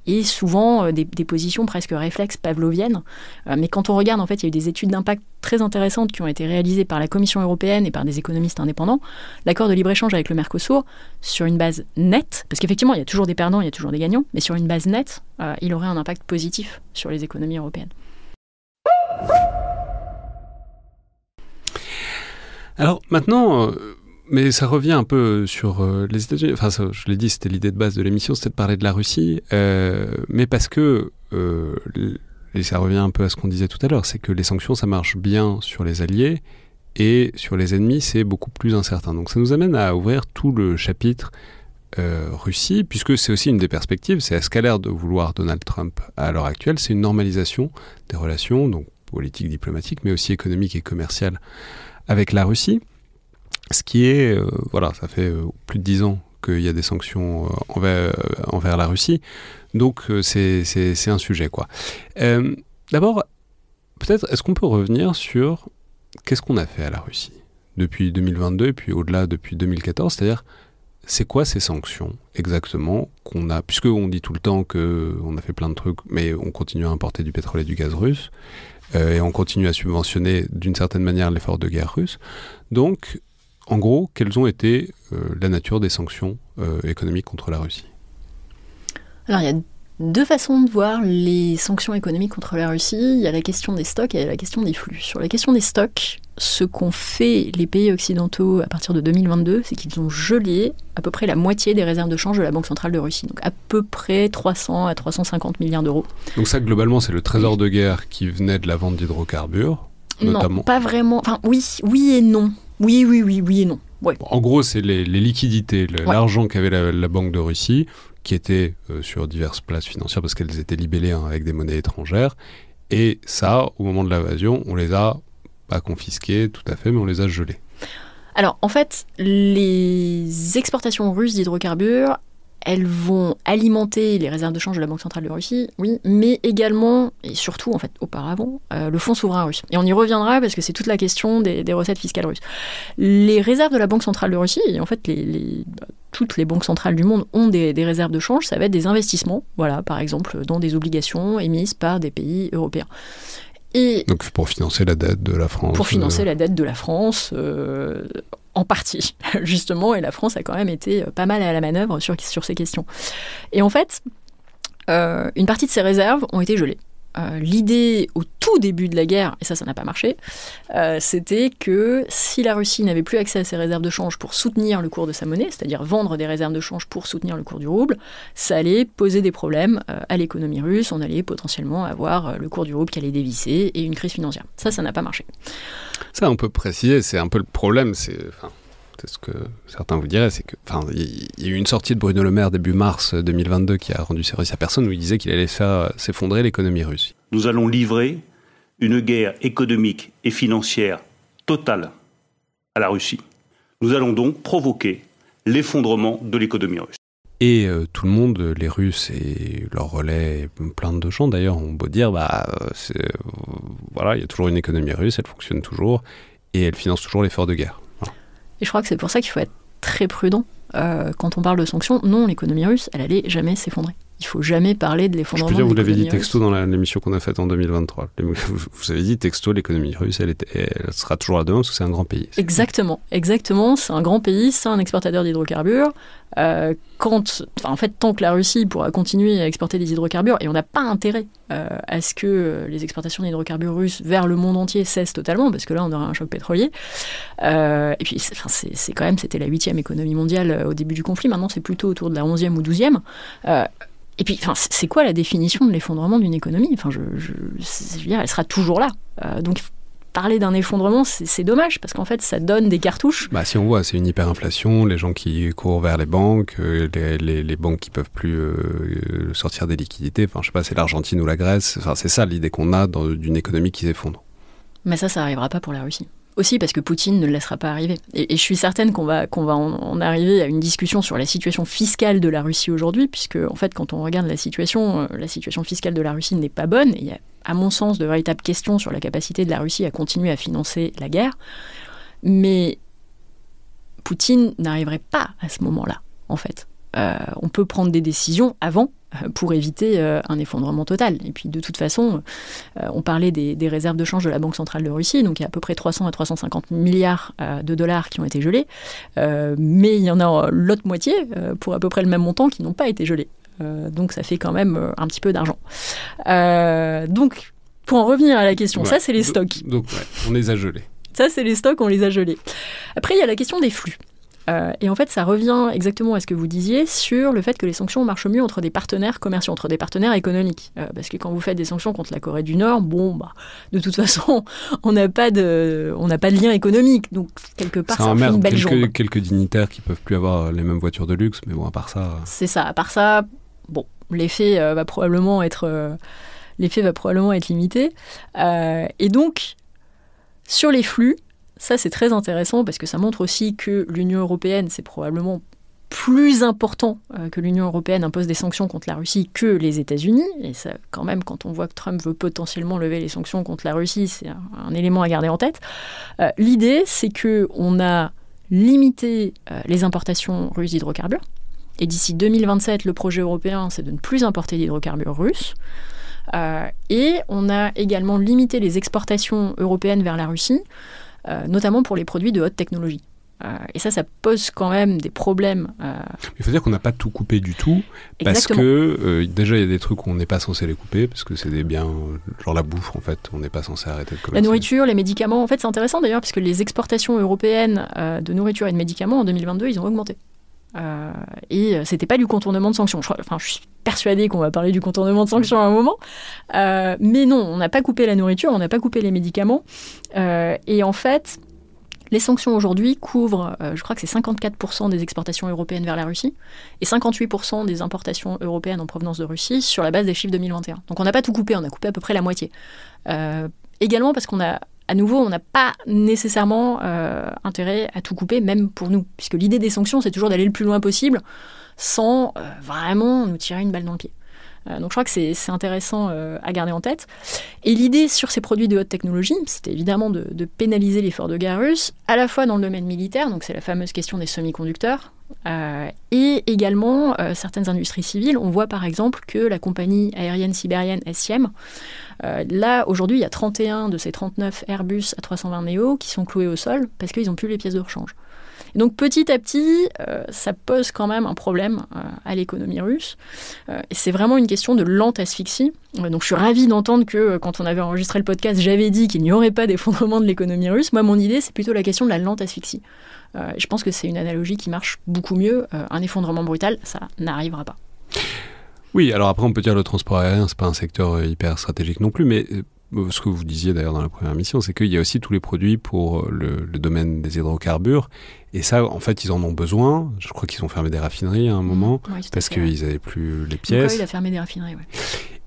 Speaker 2: Et souvent des positions presque réflexes pavloviennes. Mais quand on regarde, en fait, il y a eu des études d'impact très intéressantes qui ont été réalisées par la Commission européenne et par des économistes indépendants. L'accord de libre-échange avec le Mercosur, sur une base nette, parce qu'effectivement, il y a toujours des perdants, il y a toujours des gagnants, mais sur une base nette, il aurait un impact positif sur les économies européennes.
Speaker 1: Alors maintenant... mais ça revient un peu sur les États-Unis. Enfin, ça, je l'ai dit, c'était l'idée de base de l'émission, c'était de parler de la Russie. Mais parce que, et ça revient un peu à ce qu'on disait tout à l'heure, c'est que les sanctions, ça marche bien sur les alliés, et sur les ennemis, c'est beaucoup plus incertain. Donc ça nous amène à ouvrir tout le chapitre Russie, puisque c'est aussi une des perspectives, c'est à ce qu'a l'air de vouloir Donald Trump à l'heure actuelle, c'est une normalisation des relations, donc politiques, diplomatiques, mais aussi économiques et commerciales avec la Russie. Ce qui est, voilà, ça fait plus de 10 ans qu'il y a des sanctions envers la Russie, donc c'est un sujet, quoi. D'abord, peut-être, est-ce qu'on peut revenir sur qu'est-ce qu'on a fait à la Russie depuis 2022 et puis au-delà depuis 2014, c'est-à-dire c'est quoi ces sanctions exactement qu'on a, puisqu'on dit tout le temps qu'on a fait plein de trucs, mais on continue à importer du pétrole et du gaz russe, et on continue à subventionner d'une certaine manière l'effort de guerre russe, donc... En gros, quelles ont été la nature des sanctions économiques contre la Russie ?
Speaker 2: Alors, il y a 2 façons de voir les sanctions économiques contre la Russie. Il y a la question des stocks et il y a la question des flux. Sur la question des stocks, ce qu'ont fait les pays occidentaux à partir de 2022, c'est qu'ils ont gelé à peu près la moitié des réserves de change de la Banque centrale de Russie. Donc à peu près 300 à 350 milliards d'euros. Donc
Speaker 1: ça, globalement, c'est le trésor de guerre qui venait de la vente d'hydrocarbures, notamment.
Speaker 2: Non, pas vraiment. Enfin, oui et non. Oui et non. Ouais.
Speaker 1: En gros, c'est les liquidités, l'argent qu'avait la Banque de Russie, qui était sur diverses places financières parce qu'elles étaient libellées avec des monnaies étrangères. Et ça, au moment de l'invasion, on les a pas confisquées tout à fait, mais on les a gelées.
Speaker 2: Alors, en fait, les exportations russes d'hydrocarbures elles vont alimenter les réserves de change de la Banque centrale de Russie, oui, mais également, et surtout en fait auparavant, le fonds souverain russe. Et on y reviendra parce que c'est toute la question des recettes fiscales russes. Les réserves de la Banque centrale de Russie, et en fait toutes les banques centrales du monde ont des réserves de change, ça va être des investissements, voilà, par exemple dans des obligations émises par des pays européens. Et
Speaker 1: donc pour financer la dette de la France.
Speaker 2: Pour financer la dette de la France, en partie, justement, et la France a quand même été pas mal à la manœuvre sur ces questions. Et en fait, une partie de ces réserves ont été gelées. L'idée au tout début de la guerre, et ça n'a pas marché, c'était que si la Russie n'avait plus accès à ses réserves de change pour soutenir le cours de sa monnaie, c'est-à-dire vendre des réserves de change pour soutenir le cours du rouble, ça allait poser des problèmes à l'économie russe, on allait potentiellement avoir le cours du rouble qui allait dévisser et une crise financière. Ça n'a pas marché.
Speaker 1: Ça, on peut préciser, c'est un peu le problème, c'est ce que certains vous diraient, c'est que, il y a eu une sortie de Bruno Le Maire début mars 2022 qui a rendu service à personne, où il disait qu'il allait faire s'effondrer l'économie russe.
Speaker 3: Nous allons livrer une guerre économique et financière totale à la Russie. Nous allons donc provoquer l'effondrement de l'économie russe.
Speaker 1: Et tout le monde, les Russes et leurs relais, plein de gens d'ailleurs, ont beau dire, voilà, il y a toujours une économie russe, elle fonctionne toujours, et elle finance toujours l'effort de guerre. Voilà.
Speaker 2: Et je crois que c'est pour ça qu'il faut être très prudent. Quand on parle de sanctions, non, l'économie russe, elle allait jamais s'effondrer. Il faut jamais parler de l'effondrement de l'économie russe.
Speaker 1: Vous l'avez dit texto dans l'émission qu'on a faite en 2023. Vous avez dit texto, l'économie russe, elle sera toujours là demain parce que c'est un grand pays.
Speaker 2: Exactement. C'est un grand pays, c'est un exportateur d'hydrocarbures. En fait, tant que la Russie pourra continuer à exporter des hydrocarbures, et on n'a pas intérêt à ce que les exportations d'hydrocarbures russes vers le monde entier cessent totalement, parce que là, on aura un choc pétrolier. Et puis, c'était la 8e économie mondiale au début du conflit. Maintenant, c'est plutôt autour de la 11e ou 12e. Et puis, c'est quoi la définition de l'effondrement d'une économie ? Je veux dire, elle sera toujours là. Donc, parler d'un effondrement, c'est dommage, parce qu'en fait, ça donne des cartouches.
Speaker 1: Si on voit, c'est une hyperinflation, les gens qui courent vers les banques, les banques qui peuvent plus sortir des liquidités. Je sais pas, c'est l'Argentine ou la Grèce. C'est ça l'idée qu'on a d'une économie qui s'effondre.
Speaker 2: Mais ça n'arrivera pas pour la Russie. Aussi parce que Poutine ne le laissera pas arriver. Et je suis certaine qu'on va en arriver à une discussion sur la situation fiscale de la Russie aujourd'hui, puisque en fait, quand on regarde la situation fiscale de la Russie n'est pas bonne. Il y a, à mon sens, de véritables questions sur la capacité de la Russie à continuer à financer la guerre. Mais Poutine n'arriverait pas à ce moment-là, en fait. On peut prendre des décisions avant pour éviter un effondrement total. Et puis de toute façon, on parlait des réserves de change de la Banque centrale de Russie, donc il y a à peu près 300 à 350 milliards de dollars qui ont été gelés, mais il y en a l'autre moitié, pour à peu près le même montant, qui n'ont pas été gelés. Donc ça fait quand même un petit peu d'argent. Donc, pour en revenir à la question, ça c'est les stocks.
Speaker 1: Donc on les a gelés.
Speaker 2: Ça c'est les stocks, on les a gelés. Après, il y a la question des flux. Et en fait, ça revient exactement à ce que vous disiez sur le fait que les sanctions marchent mieux entre des partenaires commerciaux, entre des partenaires économiques. Parce que quand vous faites des sanctions contre la Corée du Nord, de toute façon, on n'a pas de lien économique. Donc, quelque part, ça fait une belle jambe.
Speaker 1: Quelques dignitaires qui peuvent plus avoir les mêmes voitures de luxe, mais bon, à part ça...
Speaker 2: C'est ça. À part ça, l'effet va probablement être limité. Et donc, sur les flux, ça, c'est très intéressant parce que ça montre aussi que l'Union européenne, c'est probablement plus important que l'Union européenne impose des sanctions contre la Russie que les États-Unis. Et ça, quand même, quand on voit que Trump veut potentiellement lever les sanctions contre la Russie, c'est un élément à garder en tête. L'idée, c'est qu'on a limité les importations russes d'hydrocarbures. Et d'ici 2027, le projet européen, c'est de ne plus importer d'hydrocarbures russes. Et on a également limité les exportations européennes vers la Russie, notamment pour les produits de haute technologie. Et ça pose quand même des problèmes.
Speaker 1: Il faut dire qu'on n'a pas tout coupé du tout, parce que déjà il y a des trucs où on n'est pas censé les couper, parce que c'est des biens, genre la bouffe en fait, on n'est pas censé arrêter de commercer.
Speaker 2: La nourriture, les médicaments, en fait c'est intéressant d'ailleurs, parce que les exportations européennes de nourriture et de médicaments en 2022, ils ont augmenté. Et c'était pas du contournement de sanctions. Je suis persuadée qu'on va parler du contournement de sanctions à un moment. Mais non, on n'a pas coupé la nourriture, on n'a pas coupé les médicaments. Et en fait, les sanctions aujourd'hui couvrent, je crois que c'est 54% des exportations européennes vers la Russie et 58% des importations européennes en provenance de Russie sur la base des chiffres 2021. Donc on n'a pas tout coupé, on a coupé à peu près la moitié. Également parce qu'on a à nouveau, on n'a pas nécessairement intérêt à tout couper, même pour nous, puisque l'idée des sanctions, c'est toujours d'aller le plus loin possible sans vraiment nous tirer une balle dans le pied. Donc je crois que c'est intéressant à garder en tête. Et l'idée sur ces produits de haute technologie, c'était évidemment de pénaliser l'effort de guerre russe, à la fois dans le domaine militaire, donc c'est la fameuse question des semi-conducteurs, et également certaines industries civiles. On voit par exemple que la compagnie aérienne sibérienne SIM, là aujourd'hui il y a 31 de ces 39 Airbus A320neo qui sont cloués au sol parce qu'ils n'ont plus les pièces de rechange. Et donc petit à petit, ça pose quand même un problème à l'économie russe. Et c'est vraiment une question de lente asphyxie. Donc je suis ravie d'entendre que quand on avait enregistré le podcast, j'avais dit qu'il n'y aurait pas d'effondrement de l'économie russe. Moi, mon idée, c'est plutôt la question de la lente asphyxie. Je pense que c'est une analogie qui marche beaucoup mieux. Un effondrement brutal, ça n'arrivera pas.
Speaker 1: Oui, alors après, on peut dire le transport aérien, c'est pas un secteur hyper stratégique non plus, mais ce que vous disiez d'ailleurs dans la première émission, c'est qu'il y a aussi tous les produits pour le domaine des hydrocarbures. Et ça, en fait, ils en ont besoin. Je crois qu'ils ont fermé des raffineries à un moment parce qu'ils n'avaient plus les pièces.
Speaker 2: Il a fermé des raffineries, oui.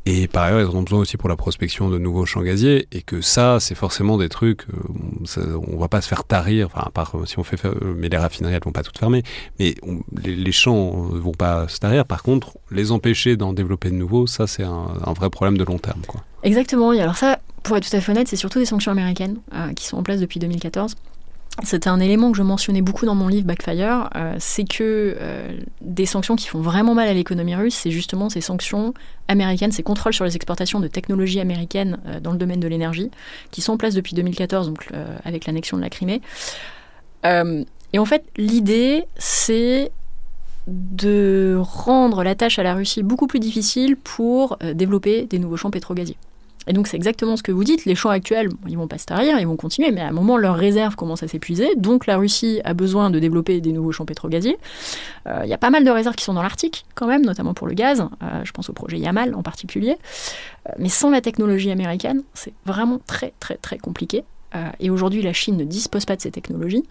Speaker 1: Et par ailleurs, ils en ont besoin aussi pour la prospection de nouveaux champs gaziers. Et que ça, c'est forcément des trucs, on ne va pas se faire tarir. Enfin, à part si on fait mais les raffineries, elles ne vont pas toutes fermer. Mais les champs ne vont pas se tarir. Par contre, les empêcher d'en développer de nouveaux, ça, c'est un vrai problème de long terme, quoi.
Speaker 2: Exactement. Et alors ça, pour être tout à fait honnête, c'est surtout des sanctions américaines qui sont en place depuis 2014. C'était un élément que je mentionnais beaucoup dans mon livre Backfire, c'est que des sanctions qui font vraiment mal à l'économie russe, c'est justement ces sanctions américaines, ces contrôles sur les exportations de technologies américaines dans le domaine de l'énergie, qui sont en place depuis 2014, donc avec l'annexion de la Crimée. Et en fait, l'idée, c'est de rendre la tâche à la Russie beaucoup plus difficile pour développer des nouveaux champs pétrogaziers. Et donc c'est exactement ce que vous dites, les champs actuels, ils vont pas se tarir, ils vont continuer, mais à un moment, leurs réserves commencent à s'épuiser, donc la Russie a besoin de développer des nouveaux champs pétrogaziers. Il y a pas mal de réserves qui sont dans l'Arctique, quand même, notamment pour le gaz, je pense au projet Yamal en particulier, mais sans la technologie américaine, c'est vraiment très très très compliqué, et aujourd'hui la Chine ne dispose pas de ces technologies,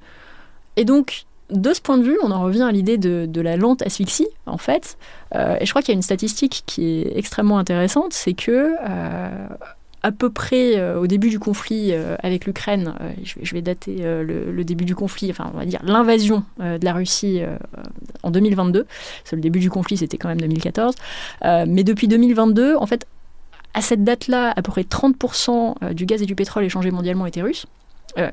Speaker 2: et donc de ce point de vue, on en revient à l'idée de la lente asphyxie, en fait. Et je crois qu'il y a une statistique qui est extrêmement intéressante, c'est que à peu près au début du conflit avec l'Ukraine, je vais dater le début du conflit, enfin on va dire l'invasion de la Russie en 2022, parce que le début du conflit c'était quand même 2014, mais depuis 2022, en fait, à cette date-là, à peu près 30% du gaz et du pétrole échangés mondialement étaient russes.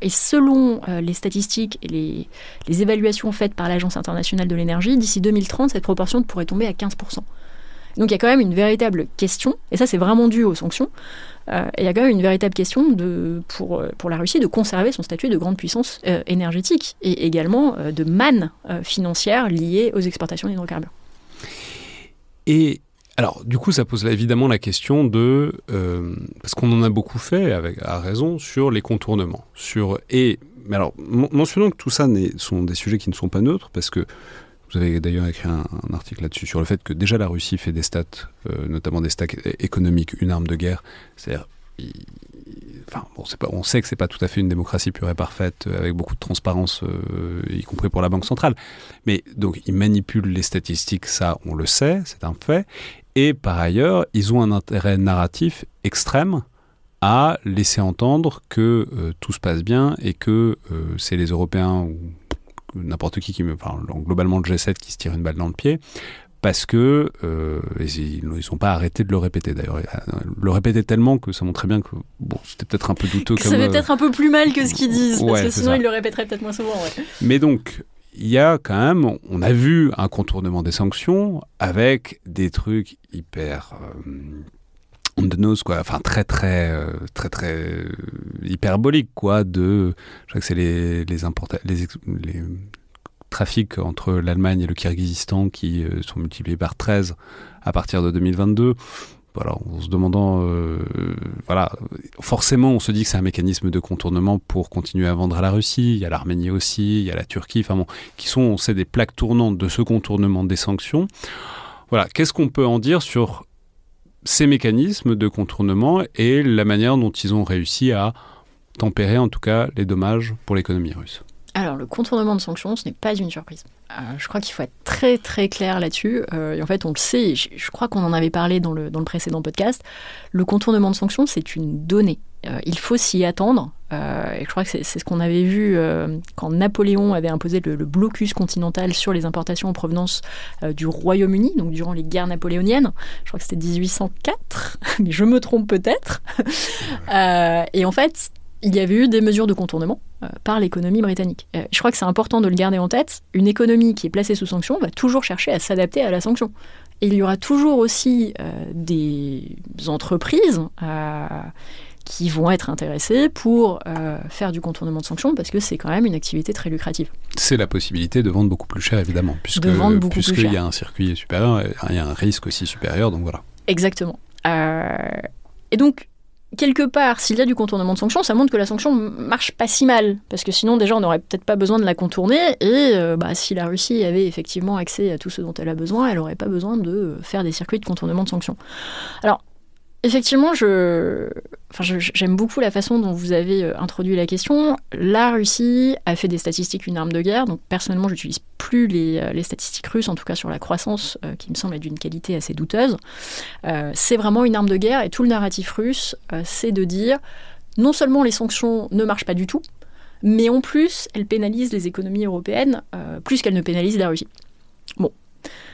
Speaker 2: Et selon les statistiques et les évaluations faites par l'Agence internationale de l'énergie, d'ici 2030, cette proportion pourrait tomber à 15%. Donc il y a quand même une véritable question, et ça c'est vraiment dû aux sanctions, et il y a quand même une véritable question pour la Russie de conserver son statut de grande puissance énergétique, et également de manne financière liée aux exportations d'hydrocarbures.
Speaker 1: Et alors, du coup, ça pose là, évidemment la question de... parce qu'on en a beaucoup fait, à raison, sur les contournements. Mais alors, mentionnons que tout ça sont des sujets qui ne sont pas neutres, parce que vous avez d'ailleurs écrit un article là-dessus, sur le fait que déjà la Russie fait des stats, notamment des stats économiques, une arme de guerre. C'est-à-dire, on sait que c'est pas tout à fait une démocratie pure et parfaite, avec beaucoup de transparence, y compris pour la Banque centrale. Mais donc, ils manipulent les statistiques, ça, on le sait, c'est un fait. Et par ailleurs, ils ont un intérêt narratif extrême à laisser entendre que tout se passe bien et que c'est les Européens ou n'importe qui globalement le G7 qui se tire une balle dans le pied, parce que ils n'ont pas arrêté de le répéter. D'ailleurs, le répéter tellement que ça montrait bien que c'était peut-être un peu douteux.
Speaker 2: Ça fait peut-être un peu plus mal que ce qu'ils disent, parce que sinon
Speaker 1: ça.
Speaker 2: Ils le répéteraient peut-être moins souvent. Ouais.
Speaker 1: Mais donc, il y a quand même, on a vu un contournement des sanctions avec des trucs hyper on the nose, quoi, enfin très hyperboliques, quoi, je crois que c'est les trafics entre l'Allemagne et le Kirghizistan qui sont multipliés par 13 à partir de 2022. Voilà, en se demandant, forcément on se dit que c'est un mécanisme de contournement pour continuer à vendre à la Russie. Il y a l'Arménie aussi, il y a la Turquie, qui sont, on sait, des plaques tournantes de ce contournement des sanctions. Voilà, qu'est-ce qu'on peut en dire sur ces mécanismes de contournement et la manière dont ils ont réussi à tempérer en tout cas les dommages pour l'économie russe?
Speaker 2: Alors, le contournement de sanctions, ce n'est pas une surprise. Je crois qu'il faut être très très clair là-dessus. Et en fait, on le sait, je crois qu'on en avait parlé dans le précédent podcast. Le contournement de sanctions, c'est une donnée. Il faut s'y attendre. Et je crois que c'est ce qu'on avait vu quand Napoléon avait imposé le blocus continental sur les importations en provenance du Royaume-Uni, donc durant les guerres napoléoniennes. Je crois que c'était 1804, mais je me trompe peut-être. Et en fait, il y avait eu des mesures de contournement par l'économie britannique. Je crois que c'est important de le garder en tête. Une économie qui est placée sous sanction va toujours chercher à s'adapter à la sanction. Et il y aura toujours aussi des entreprises qui vont être intéressées pour faire du contournement de sanctions parce que c'est quand même une activité très lucrative.
Speaker 1: C'est la possibilité de vendre beaucoup plus cher, évidemment, puisqu'il y a un circuit supérieur, il y a un risque aussi supérieur, donc voilà.
Speaker 2: Exactement. Et donc, quelque part, s'il y a du contournement de sanctions, ça montre que la sanction marche pas si mal, parce que sinon déjà on n'aurait peut-être pas besoin de la contourner, et si la Russie avait effectivement accès à tout ce dont elle a besoin, elle n'aurait pas besoin de faire des circuits de contournement de sanctions. Alors, effectivement, j'aime beaucoup la façon dont vous avez introduit la question. La Russie a fait des statistiques une arme de guerre, donc personnellement, je n'utilise plus les statistiques russes, en tout cas sur la croissance, qui me semble être d'une qualité assez douteuse. C'est vraiment une arme de guerre, et tout le narratif russe, c'est de dire non seulement les sanctions ne marchent pas du tout, mais en plus, elles pénalisent les économies européennes plus qu'elles ne pénalisent la Russie. Bon.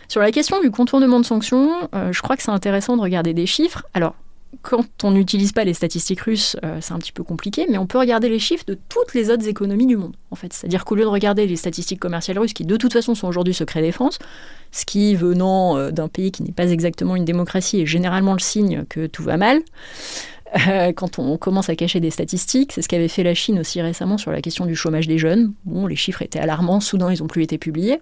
Speaker 2: Sur la question du contournement de sanctions, je crois que c'est intéressant de regarder des chiffres. Alors, quand on n'utilise pas les statistiques russes, c'est un petit peu compliqué, mais on peut regarder les chiffres de toutes les autres économies du monde, en fait. C'est-à-dire qu'au lieu de regarder les statistiques commerciales russes, qui de toute façon sont aujourd'hui secret défense, ce qui, venant d'un pays qui n'est pas exactement une démocratie, est généralement le signe que tout va mal, quand on commence à cacher des statistiques, c'est ce qu'avait fait la Chine aussi récemment sur la question du chômage des jeunes. Bon, les chiffres étaient alarmants, soudain ils n'ont plus été publiés.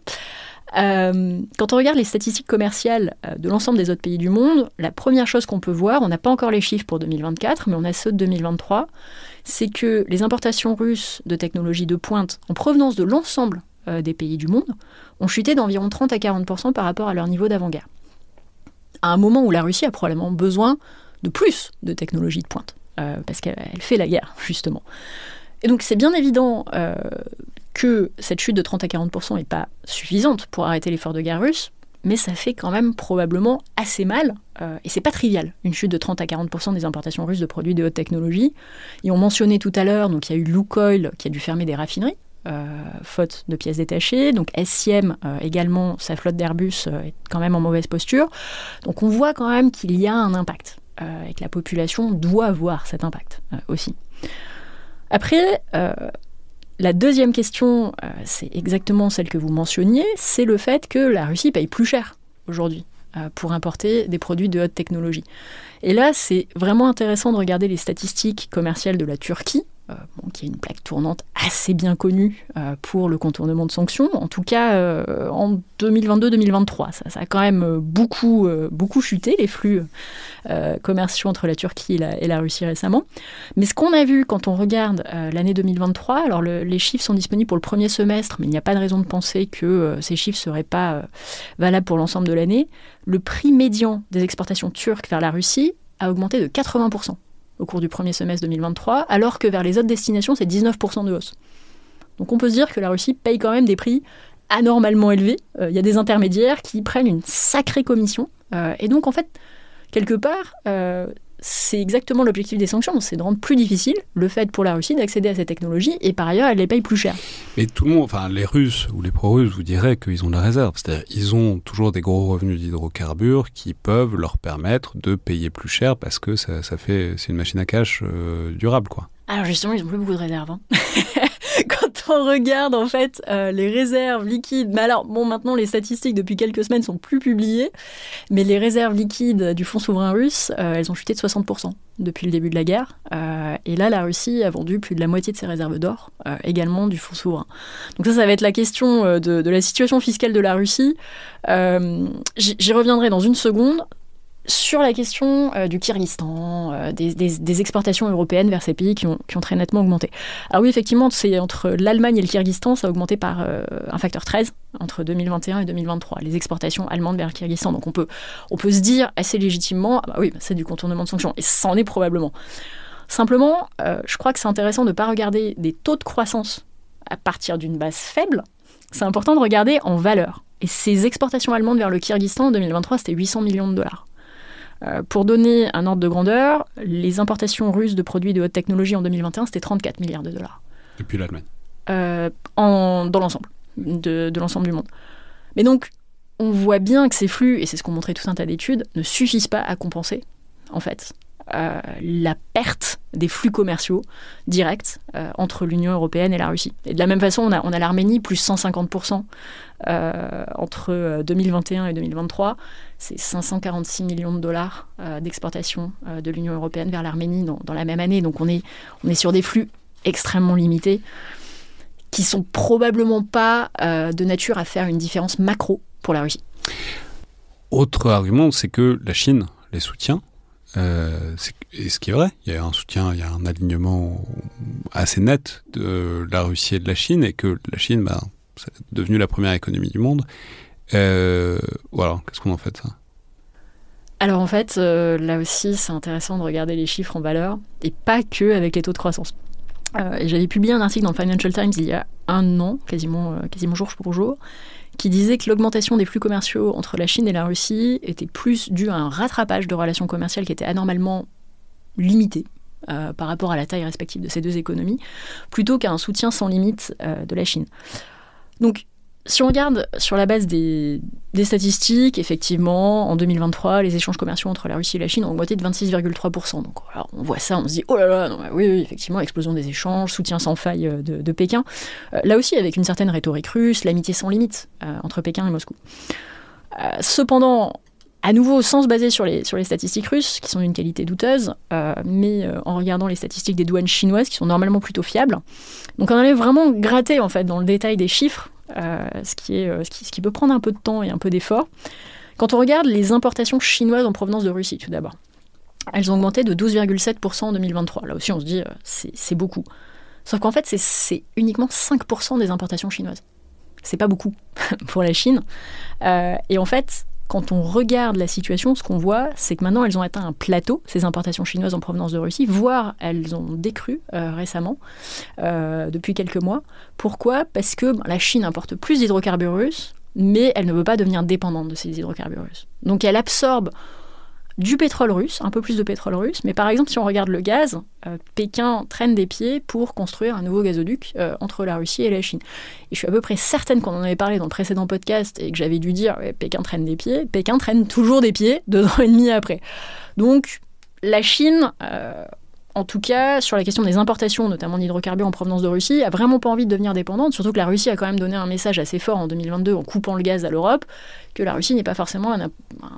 Speaker 2: Quand on regarde les statistiques commerciales de l'ensemble des autres pays du monde, la première chose qu'on peut voir, on n'a pas encore les chiffres pour 2024, mais on a ceux de 2023, c'est que les importations russes de technologies de pointe en provenance de l'ensemble des pays du monde ont chuté d'environ 30 à 40% par rapport à leur niveau d'avant-guerre. À un moment où la Russie a probablement besoin de plus de technologies de pointe, parce qu'elle fait la guerre, justement. Et donc c'est bien évident que cette chute de 30 à 40% n'est pas suffisante pour arrêter l'effort de guerre russe, mais ça fait quand même probablement assez mal, et c'est pas trivial, une chute de 30 à 40% des importations russes de produits de haute technologie. Et on mentionnait tout à l'heure, donc il y a eu Lukoil qui a dû fermer des raffineries, faute de pièces détachées, donc SIM également, sa flotte d'Airbus est quand même en mauvaise posture, donc on voit quand même qu'il y a un impact, et que la population doit voir cet impact aussi. Après, la deuxième question, c'est exactement celle que vous mentionniez, c'est le fait que la Russie paye plus cher aujourd'hui pour importer des produits de haute technologie. Et là, c'est vraiment intéressant de regarder les statistiques commerciales de la Turquie, qui est une plaque tournante assez bien connue pour le contournement de sanctions, en tout cas en 2022-2023. Ça a quand même beaucoup chuté, les flux commerciaux entre la Turquie et la Russie récemment. Mais ce qu'on a vu quand on regarde l'année 2023, alors les chiffres sont disponibles pour le premier semestre, mais il n'y a pas de raison de penser que ces chiffres ne seraient pas valables pour l'ensemble de l'année. Le prix médian des exportations turques vers la Russie a augmenté de 80% au cours du premier semestre 2023, alors que vers les autres destinations, c'est 19% de hausse. Donc on peut se dire que la Russie paye quand même des prix anormalement élevés. Il y a des intermédiaires qui prennent une sacrée commission. Et donc en fait, quelque part, c'est exactement l'objectif des sanctions, c'est de rendre plus difficile le fait pour la Russie d'accéder à ces technologies, et par ailleurs, elle les paye plus cher.
Speaker 1: Mais tout le monde, enfin les Russes ou les pro-russes vous diraient qu'ils ont de la réserve. C'est-à-dire ils ont toujours des gros revenus d'hydrocarbures qui peuvent leur permettre de payer plus cher parce que c'est une machine à cash durable, quoi.
Speaker 2: Alors justement, ils n'ont plus beaucoup de réserves. Quand on regarde en fait les réserves liquides, mais alors bon, maintenant les statistiques depuis quelques semaines sont plus publiées, mais les réserves liquides du fonds souverain russe, elles ont chuté de 60% depuis le début de la guerre. Et là, la Russie a vendu plus de la moitié de ses réserves d'or, également du fonds souverain. Donc ça va être la question de la situation fiscale de la Russie. J'y reviendrai dans une seconde. Sur la question du Kyrgyzstan, des exportations européennes vers ces pays qui ont très nettement augmenté. Alors oui, effectivement, c'est entre l'Allemagne et le Kyrgyzstan, ça a augmenté par un facteur 13 entre 2021 et 2023, les exportations allemandes vers le Kyrgyzstan. Donc on peut se dire assez légitimement, c'est du contournement de sanctions, et ça en est probablement. Simplement, je crois que c'est intéressant de ne pas regarder des taux de croissance à partir d'une base faible, c'est important de regarder en valeur. Et ces exportations allemandes vers le Kyrgyzstan en 2023, c'était 800 millions de dollars. Pour donner un ordre de grandeur, les importations russes de produits de haute technologie en 2021, c'était 34 milliards de dollars.
Speaker 1: Depuis l'Allemagne.
Speaker 2: Dans l'ensemble, de l'ensemble du monde. Mais donc, on voit bien que ces flux, et c'est ce qu'ont montré tout un tas d'études, ne suffisent pas à compenser, en fait, la perte des flux commerciaux directs entre l'Union européenne et la Russie. Et de la même façon, on a l'Arménie, plus 150% entre 2021 et 2023. C'est 546 millions de dollars d'exportation de l'Union européenne vers l'Arménie dans la même année. Donc on est sur des flux extrêmement limités qui sont probablement pas de nature à faire une différence macro pour la Russie.
Speaker 1: Autre argument, c'est que la Chine les soutient. Et ce qui est vrai, il y a un soutien, il y a un alignement assez net de la Russie et de la Chine, et que la Chine, c'est devenu la première économie du monde. Voilà, qu'est-ce qu'on en fait de ça ?
Speaker 2: Alors en fait, là aussi, c'est intéressant de regarder les chiffres en valeur, et pas que avec les taux de croissance. Et j'avais publié un article dans le Financial Times il y a un an, quasiment jour pour jour, qui disait que l'augmentation des flux commerciaux entre la Chine et la Russie était plus due à un rattrapage de relations commerciales qui était anormalement limité par rapport à la taille respective de ces deux économies, plutôt qu'à un soutien sans limite de la Chine. Donc, si on regarde sur la base des statistiques, effectivement, en 2023, les échanges commerciaux entre la Russie et la Chine ont augmenté de 26,3%. Donc, alors, on voit ça, on se dit, oh là là, non, oui, effectivement, explosion des échanges, soutien sans faille de Pékin. Là aussi, avec une certaine rhétorique russe, l'amitié sans limite entre Pékin et Moscou. Cependant, à nouveau, sans se baser sur les statistiques russes, qui sont d'une qualité douteuse, mais en regardant les statistiques des douanes chinoises, qui sont normalement plutôt fiables. Donc, on allait vraiment gratter, en fait, dans le détail des chiffres, ce qui peut prendre un peu de temps et un peu d'effort. Quand on regarde les importations chinoises en provenance de Russie, tout d'abord, elles ont augmenté de 12,7% en 2023. Là aussi, on se dit, c'est beaucoup. Sauf qu'en fait, c'est uniquement 5% des importations chinoises. C'est pas beaucoup pour la Chine. Et en fait, quand on regarde la situation, ce qu'on voit, c'est que maintenant, elles ont atteint un plateau, ces importations chinoises en provenance de Russie, voire elles ont décru récemment, depuis quelques mois. Pourquoi ? Parce que la Chine importe plus d'hydrocarbures russes, mais elle ne veut pas devenir dépendante de ces hydrocarbures russes. Donc elle absorbe du pétrole russe, un peu plus de pétrole russe, mais par exemple, si on regarde le gaz, Pékin traîne des pieds pour construire un nouveau gazoduc entre la Russie et la Chine. Et je suis à peu près certaine qu'on en avait parlé dans le précédent podcast et que j'avais dû dire Pékin traîne des pieds. Pékin traîne toujours des pieds 2 ans et demi après. Donc, la Chine, en tout cas, sur la question des importations, notamment d'hydrocarbures en provenance de Russie, a vraiment pas envie de devenir dépendante, surtout que la Russie a quand même donné un message assez fort en 2022 en coupant le gaz à l'Europe, que la Russie n'est pas forcément un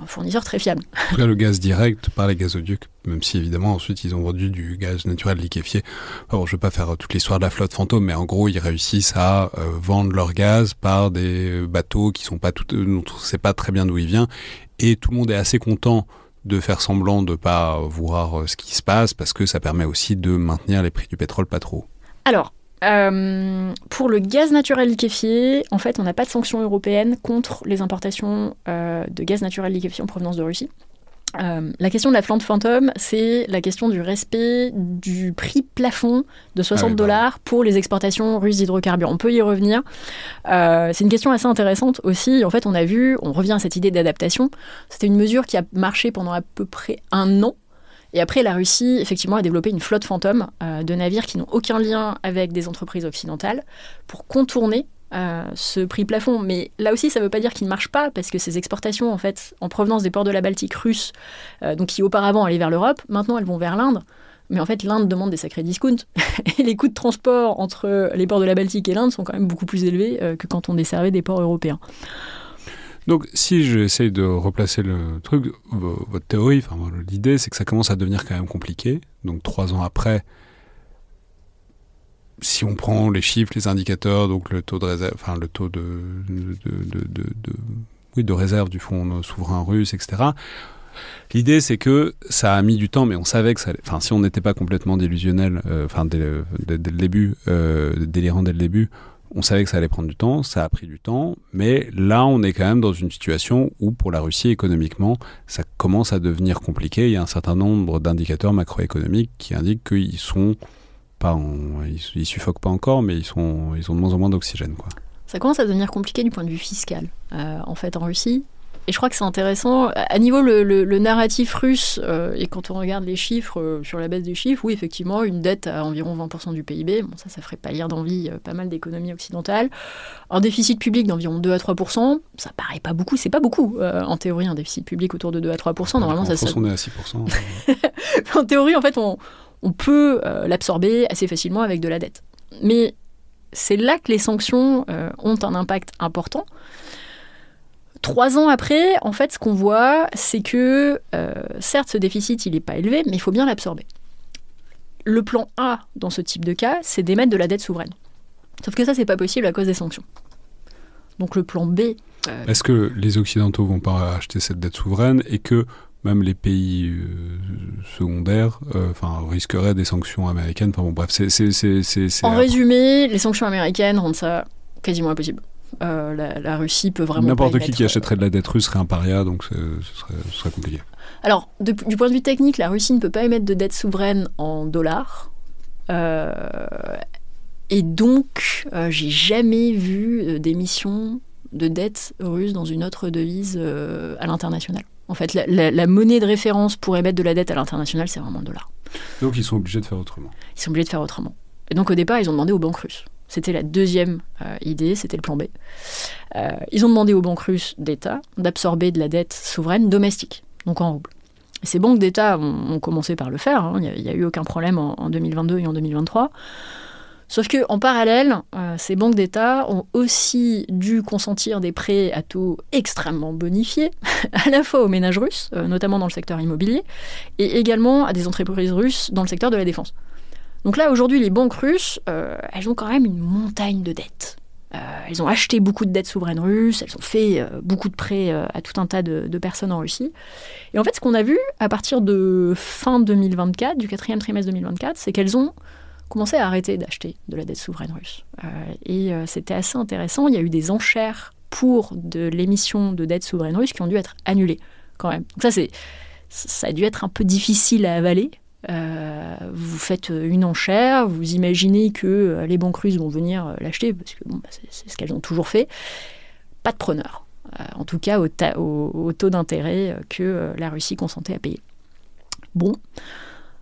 Speaker 2: fournisseur très fiable.
Speaker 1: En tout cas, le gaz direct par les gazoducs, même si évidemment ensuite ils ont vendu du gaz naturel liquéfié. Alors, je ne vais pas faire toute l'histoire de la flotte fantôme, mais en gros, ils réussissent à vendre leur gaz par des bateaux qui sont pas on ne sait pas très bien d'où il vient, et tout le monde est assez content de faire semblant de ne pas voir ce qui se passe, parce que ça permet aussi de maintenir les prix du pétrole pas trop.
Speaker 2: Alors, pour le gaz naturel liquéfié, en fait, on n'a pas de sanctions européennes contre les importations de gaz naturel liquéfié en provenance de Russie. La question de la flotte fantôme, c'est la question du respect du prix plafond de $60 pour les exportations russes d'hydrocarbures. On peut y revenir. C'est une question assez intéressante aussi. En fait, on revient à cette idée d'adaptation. C'était une mesure qui a marché pendant à peu près 1 an. Et après, la Russie, effectivement, a développé une flotte fantôme de navires qui n'ont aucun lien avec des entreprises occidentales pour contourner ce prix plafond. Mais là aussi, ça ne veut pas dire qu'il ne marche pas, parce que ces exportations, en fait, en provenance des ports de la Baltique russes, donc qui auparavant allaient vers l'Europe, maintenant elles vont vers l'Inde. Mais en fait, l'Inde demande des sacrés discounts. Et les coûts de transport entre les ports de la Baltique et l'Inde sont quand même beaucoup plus élevés que quand on desservait des ports européens.
Speaker 1: Donc, si j'essaye de replacer le truc, votre théorie, l'idée, c'est que ça commence à devenir quand même compliqué. Donc, 3 ans après, si on prend les chiffres, les indicateurs, donc le taux de réserve, le taux de réserve du fonds souverain russe, etc. L'idée, c'est que ça a mis du temps, mais on savait que ça allait, si on n'était pas complètement délusionnel, dès le début, délirant dès le début, on savait que ça allait prendre du temps, ça a pris du temps, mais là, on est quand même dans une situation où, pour la Russie, économiquement, ça commence à devenir compliqué. Il y a un certain nombre d'indicateurs macroéconomiques qui indiquent qu'ils sont ils suffoquent pas encore, mais ils ont de moins en moins d'oxygène, quoi.
Speaker 2: Ça commence à devenir compliqué du point de vue fiscal, en fait, en Russie. Et je crois que c'est intéressant. À niveau le narratif russe, et quand on regarde les chiffres, sur la base des chiffres, oui, effectivement, une dette à environ 20% du PIB, bon, ça ferait pâlir d'envie pas mal d'économies occidentales. Un déficit public d'environ 2 à 3%, ça paraît pas beaucoup, c'est pas beaucoup. En théorie, un déficit public autour de 2 à 3%, normalement,
Speaker 1: en France, on est à 6%.
Speaker 2: En théorie, en fait, on peut l'absorber assez facilement avec de la dette. Mais c'est là que les sanctions ont un impact important. 3 ans après, en fait, ce qu'on voit, c'est que, certes, ce déficit, il n'est pas élevé, mais il faut bien l'absorber. Le plan A, dans ce type de cas, c'est d'émettre de la dette souveraine. Sauf que ça, c'est pas possible à cause des sanctions. Donc le plan B...
Speaker 1: Est-ce que les Occidentaux vont pas acheter cette dette souveraine et que même les pays secondaires risqueraient des sanctions américaines? Enfin bon, bref,
Speaker 2: En résumé, les sanctions américaines rendent ça quasiment impossible. La Russie peut vraiment
Speaker 1: n'importe qui achèterait de la dette russe serait un paria, donc ce serait compliqué.
Speaker 2: Alors, du point de vue technique, la Russie ne peut pas émettre de dette souveraine en dollars. Et donc, j'ai jamais vu d'émission de dette russe dans une autre devise à l'international. En fait, la monnaie de référence pour émettre de la dette à l'international, c'est vraiment le dollar.
Speaker 1: Donc, ils sont obligés de faire autrement.
Speaker 2: Ils sont obligés de faire autrement. Et donc, au départ, ils ont demandé aux banques russes. C'était la deuxième idée, c'était le plan B. Ils ont demandé aux banques russes d'État d'absorber de la dette souveraine domestique, donc en roubles. Et ces banques d'État ont commencé par le faire, hein. Il n'y a eu aucun problème en 2022 et en 2023. Sauf qu'en parallèle, ces banques d'État ont aussi dû consentir des prêts à taux extrêmement bonifiés, à la fois aux ménages russes, notamment dans le secteur immobilier, et également à des entreprises russes dans le secteur de la défense. Donc là, aujourd'hui, les banques russes, elles ont quand même une montagne de dettes. Elles ont acheté beaucoup de dettes souveraines russes, elles ont fait beaucoup de prêts à tout un tas de personnes en Russie. Et en fait, ce qu'on a vu à partir de fin 2024, du 4e trimestre 2024, c'est qu'elles ont commencé à arrêter d'acheter de la dette souveraine russe. Et c'était assez intéressant. Il y a eu des enchères pour de l'émission de dette souveraine russe qui ont dû être annulées, quand même. Donc ça a dû être un peu difficile à avaler. Vous faites une enchère, vous imaginez que les banques russes vont venir l'acheter, parce que c'est ce qu'elles ont toujours fait. Pas de preneur, en tout cas au taux d'intérêt que la Russie consentait à payer. Bon,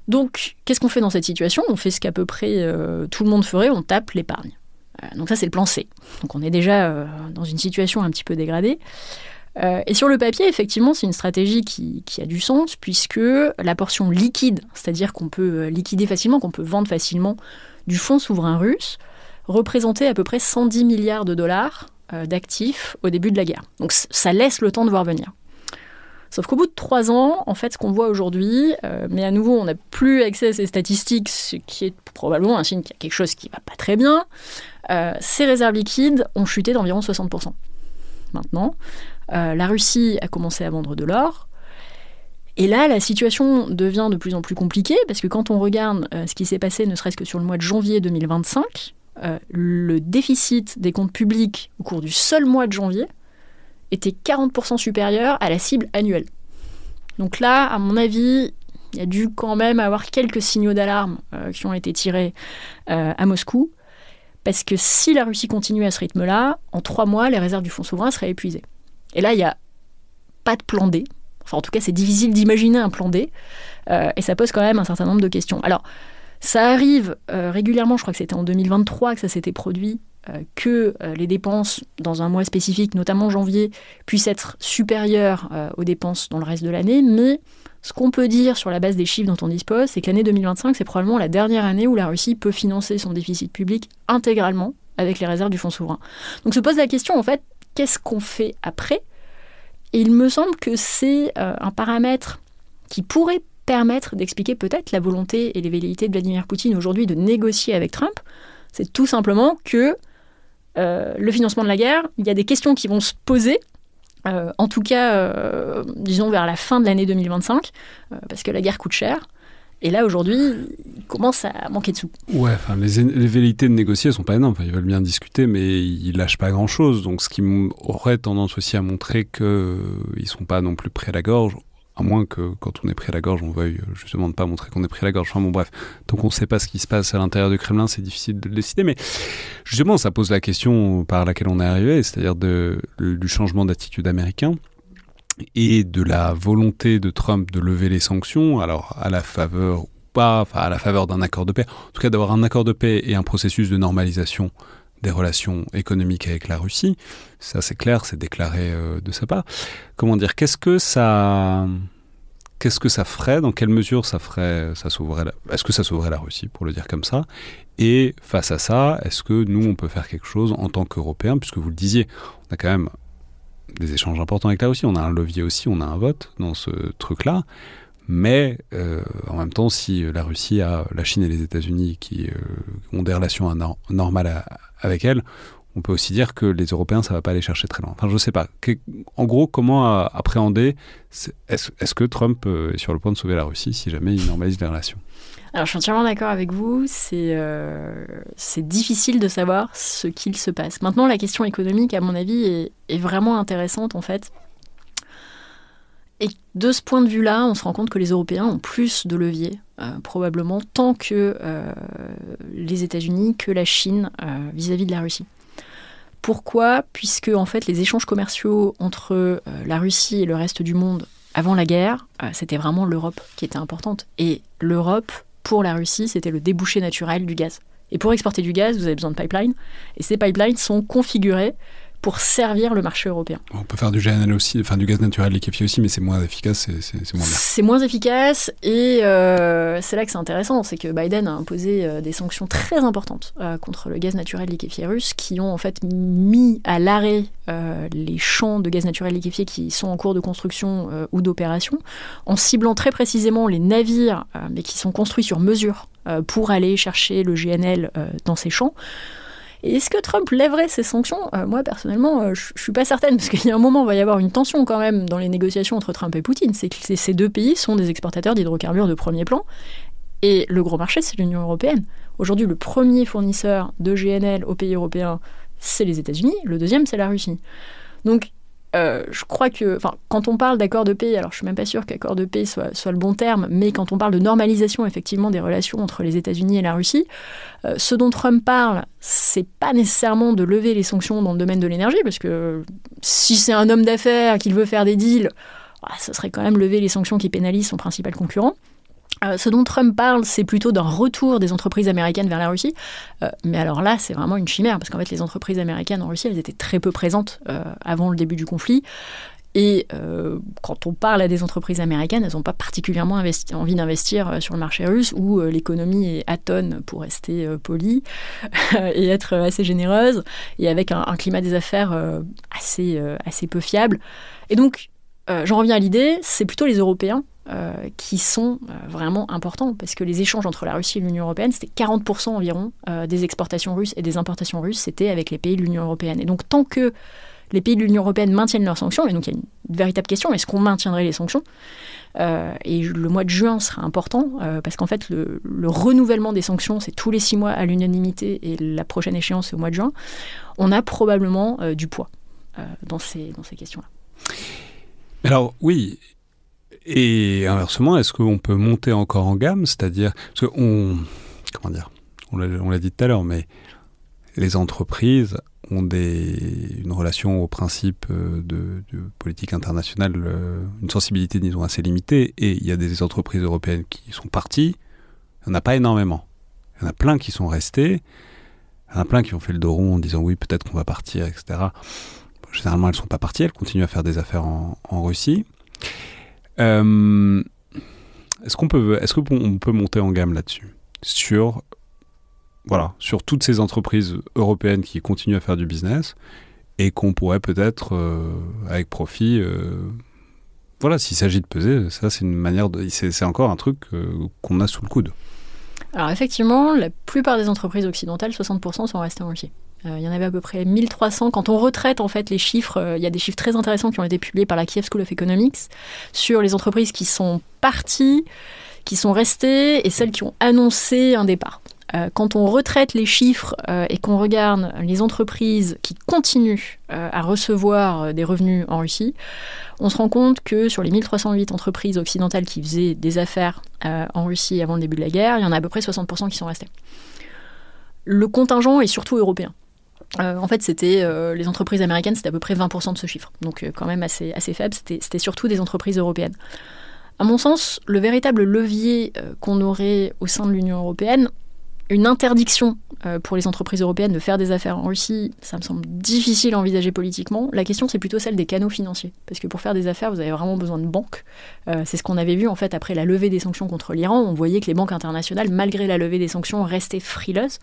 Speaker 2: donc qu'est-ce qu'on fait dans cette situation? On fait ce qu'à peu près tout le monde ferait, on tape l'épargne. Donc ça, c'est le plan C. Donc on est déjà dans une situation un petit peu dégradée. Et sur le papier, effectivement, c'est une stratégie qui a du sens, puisque la portion liquide, c'est-à-dire qu'on peut liquider facilement, qu'on peut vendre facilement du fonds souverain russe, représentait à peu près 110 milliards de dollars d'actifs au début de la guerre. Donc ça laisse le temps de voir venir. Sauf qu'au bout de 3 ans, en fait, ce qu'on voit aujourd'hui, mais à nouveau, on n'a plus accès à ces statistiques, ce qui est probablement un signe qu'il y a quelque chose qui ne va pas très bien, ces réserves liquides ont chuté d'environ 60%. Maintenant, la Russie a commencé à vendre de l'or. Et là, la situation devient de plus en plus compliquée, parce que quand on regarde ce qui s'est passé, ne serait-ce que sur le mois de janvier 2025, le déficit des comptes publics au cours du seul mois de janvier était 40% supérieur à la cible annuelle. Donc là, à mon avis, il y a dû quand même avoir quelques signaux d'alarme qui ont été tirés à Moscou, parce que si la Russie continue à ce rythme-là, en 3 mois, les réserves du fonds souverain seraient épuisées. Et là, il n'y a pas de plan D. Enfin, en tout cas, c'est difficile d'imaginer un plan D. Et ça pose quand même un certain nombre de questions. Alors, ça arrive régulièrement, je crois que c'était en 2023 que ça s'était produit, que les dépenses dans un mois spécifique, notamment janvier, puissent être supérieures aux dépenses dans le reste de l'année. Mais ce qu'on peut dire sur la base des chiffres dont on dispose, c'est que l'année 2025, c'est probablement la dernière année où la Russie peut financer son déficit public intégralement avec les réserves du fonds souverain. Donc se pose la question, en fait, qu'est-ce qu'on fait après? Et il me semble que c'est un paramètre qui pourrait permettre d'expliquer peut-être la volonté et les velléités de Vladimir Poutine aujourd'hui de négocier avec Trump. C'est tout simplement que le financement de la guerre, il y a des questions qui vont se poser, en tout cas, disons vers la fin de l'année 2025, parce que la guerre coûte cher. Et là, aujourd'hui, il commence à manquer de sous.
Speaker 1: Ouais, enfin, les velléités de négocier ne sont pas énormes. Enfin, ils veulent bien discuter, mais ils ne lâchent pas grand-chose. Donc, ce qui aurait tendance aussi à montrer qu'ils ne sont pas non plus près à la gorge, À moins que, quand on est pris à la gorge, on veuille justement ne pas montrer qu'on est pris à la gorge. Enfin bon, bref, tant qu'on ne sait pas ce qui se passe à l'intérieur du Kremlin, c'est difficile de le décider. Mais justement, ça pose la question par laquelle on est arrivé, c'est-à-dire du changement d'attitude américain et de la volonté de Trump de lever les sanctions, alors à la faveur ou pas, enfin à la faveur d'un accord de paix, en tout cas d'avoir un accord de paix et un processus de normalisation des relations économiques avec la Russie. Ça, c'est clair, c'est déclaré de sa part. Comment dire, qu'est-ce que ça ferait, dans quelle mesure ça sauverait est-ce que ça sauverait la Russie, pour le dire comme ça? Et face à ça, est-ce que nous, on peut faire quelque chose en tant qu'Européens, puisque vous le disiez, on a quand même des échanges importants avec la Russie, on a un levier aussi, on a un vote dans ce truc-là. Mais en même temps, si la Russie a la Chine et les États-Unis qui ont des relations normales avec elle, on peut aussi dire que les Européens, ça ne va pas aller chercher très loin. Enfin, je ne sais pas. En gros, comment appréhender est-ce que Trump est sur le point de sauver la Russie si jamais il normalise les relations?
Speaker 2: Alors, je suis entièrement d'accord avec vous. C'est difficile de savoir ce qu'il se passe. Maintenant, la question économique, à mon avis, est vraiment intéressante, en fait. Et de ce point de vue-là, on se rend compte que les Européens ont plus de leviers, probablement, tant que les États-Unis, que la Chine, vis-à-vis de la Russie. Pourquoi ? Puisque, en fait, les échanges commerciaux entre la Russie et le reste du monde avant la guerre, c'était vraiment l'Europe qui était importante. Et l'Europe, pour la Russie, c'était le débouché naturel du gaz. Et pour exporter du gaz, vous avez besoin de pipelines. Et ces pipelines sont configurés pour servir le marché européen.
Speaker 1: On peut faire du GNL aussi, enfin du gaz naturel liquéfié aussi, mais c'est moins efficace, c'est moins bien.
Speaker 2: C'est moins efficace et c'est là que c'est intéressant, c'est que Biden a imposé des sanctions très importantes contre le gaz naturel liquéfié russe qui ont en fait mis à l'arrêt les champs de gaz naturel liquéfié qui sont en cours de construction ou d'opération, en ciblant très précisément les navires mais qui sont construits sur mesure pour aller chercher le GNL dans ces champs. Et est-ce que Trump lèverait ces sanctions ? Moi, personnellement, je ne suis pas certaine, parce qu'il y a un moment, il va y avoir une tension quand même dans les négociations entre Trump et Poutine. C'est que ces deux pays sont des exportateurs d'hydrocarbures de premier plan. Et le gros marché, c'est l'Union européenne. Aujourd'hui, le premier fournisseur de GNL aux pays européens, c'est les États-Unis. Le deuxième, c'est la Russie. Donc, je crois que, quand on parle d'accord de paix, alors je ne suis même pas sûre qu'accord de paix soit le bon terme, mais quand on parle de normalisation effectivement des relations entre les États-Unis et la Russie, ce dont Trump parle, c'est pas nécessairement de lever les sanctions dans le domaine de l'énergie, parce que si c'est un homme d'affaires qu'il veut faire des deals, ce serait quand même lever les sanctions qui pénalisent son principal concurrent. Ce dont Trump parle, c'est plutôt d'un retour des entreprises américaines vers la Russie. Mais alors là, c'est vraiment une chimère, parce qu'en fait, les entreprises américaines en Russie, elles étaient très peu présentes avant le début du conflit. Et quand on parle à des entreprises américaines, elles n'ont pas particulièrement envie d'investir sur le marché russe, où l'économie est atone, pour rester poli, et être assez généreuse, et avec un climat des affaires assez peu fiable. Et donc, j'en reviens à l'idée, c'est plutôt les Européens qui sont vraiment importants, parce que les échanges entre la Russie et l'Union européenne, c'était 40% environ des exportations russes et des importations russes, c'était avec les pays de l'Union européenne. Et donc tant que les pays de l'Union européenne maintiennent leurs sanctions, et donc il y a une véritable question, est-ce qu'on maintiendrait les sanctions ? Et le mois de juin sera important, parce qu'en fait le renouvellement des sanctions, c'est tous les 6 mois à l'unanimité, et la prochaine échéance c'est au mois de juin. On a probablement du poids dans ces questions-là.
Speaker 1: Alors oui. Et inversement, est-ce qu'on peut monter encore en gamme ? C'est-à-dire, parce qu'on, on l'a dit tout à l'heure, mais les entreprises ont une relation au principe de politique internationale, une sensibilité, disons, assez limitée. Et il y a des entreprises européennes qui sont parties. Il n'y en a pas énormément. Il y en a plein qui sont restés. Il y en a plein qui ont fait le dos rond en disant oui, peut-être qu'on va partir, etc. Généralement, elles ne sont pas parties. Elles continuent à faire des affaires en Russie. Est-ce qu'on peut monter en gamme là-dessus sur toutes ces entreprises européennes qui continuent à faire du business et qu'on pourrait peut-être avec profit s'il s'agit de peser, ça c'est une manière c'est encore un truc qu'on a sous le coude.
Speaker 2: Alors effectivement, la plupart des entreprises occidentales, 60% sont restées en Russie. Il y en avait à peu près 1300. Quand on retraite en fait les chiffres, il y a des chiffres très intéressants qui ont été publiés par la Kiev School of Economics sur les entreprises qui sont parties, qui sont restées et celles qui ont annoncé un départ. Quand on retraite les chiffres et qu'on regarde les entreprises qui continuent à recevoir des revenus en Russie, on se rend compte que sur les 1308 entreprises occidentales qui faisaient des affaires en Russie avant le début de la guerre, il y en a à peu près 60% qui sont restés. Le contingent est surtout européen. En fait, c'était les entreprises américaines, c'était à peu près 20% de ce chiffre. Donc quand même assez faible, c'était surtout des entreprises européennes. À mon sens, le véritable levier qu'on aurait au sein de l'Union européenne, une interdiction pour les entreprises européennes de faire des affaires en Russie, ça me semble difficile à envisager politiquement. La question, c'est plutôt celle des canaux financiers. Parce que pour faire des affaires, vous avez vraiment besoin de banques. C'est ce qu'on avait vu en fait après la levée des sanctions contre l'Iran. On voyait que les banques internationales, malgré la levée des sanctions, restaient frileuses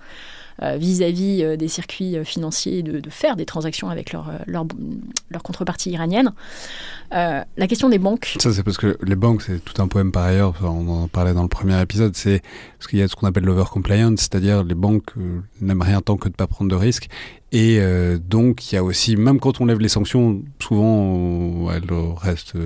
Speaker 2: vis-à-vis des circuits financiers de faire des transactions avec leur contrepartie iranienne. La question des banques...
Speaker 1: Ça, c'est parce que les banques, c'est tout un poème par ailleurs. On en parlait dans le premier épisode. C'est parce qu'il y a ce qu'on appelle l'overcompliance, c'est-à-dire les banques n'aiment rien tant que de ne pas prendre de risques. Et donc, il y a aussi, même quand on lève les sanctions, souvent, elles restent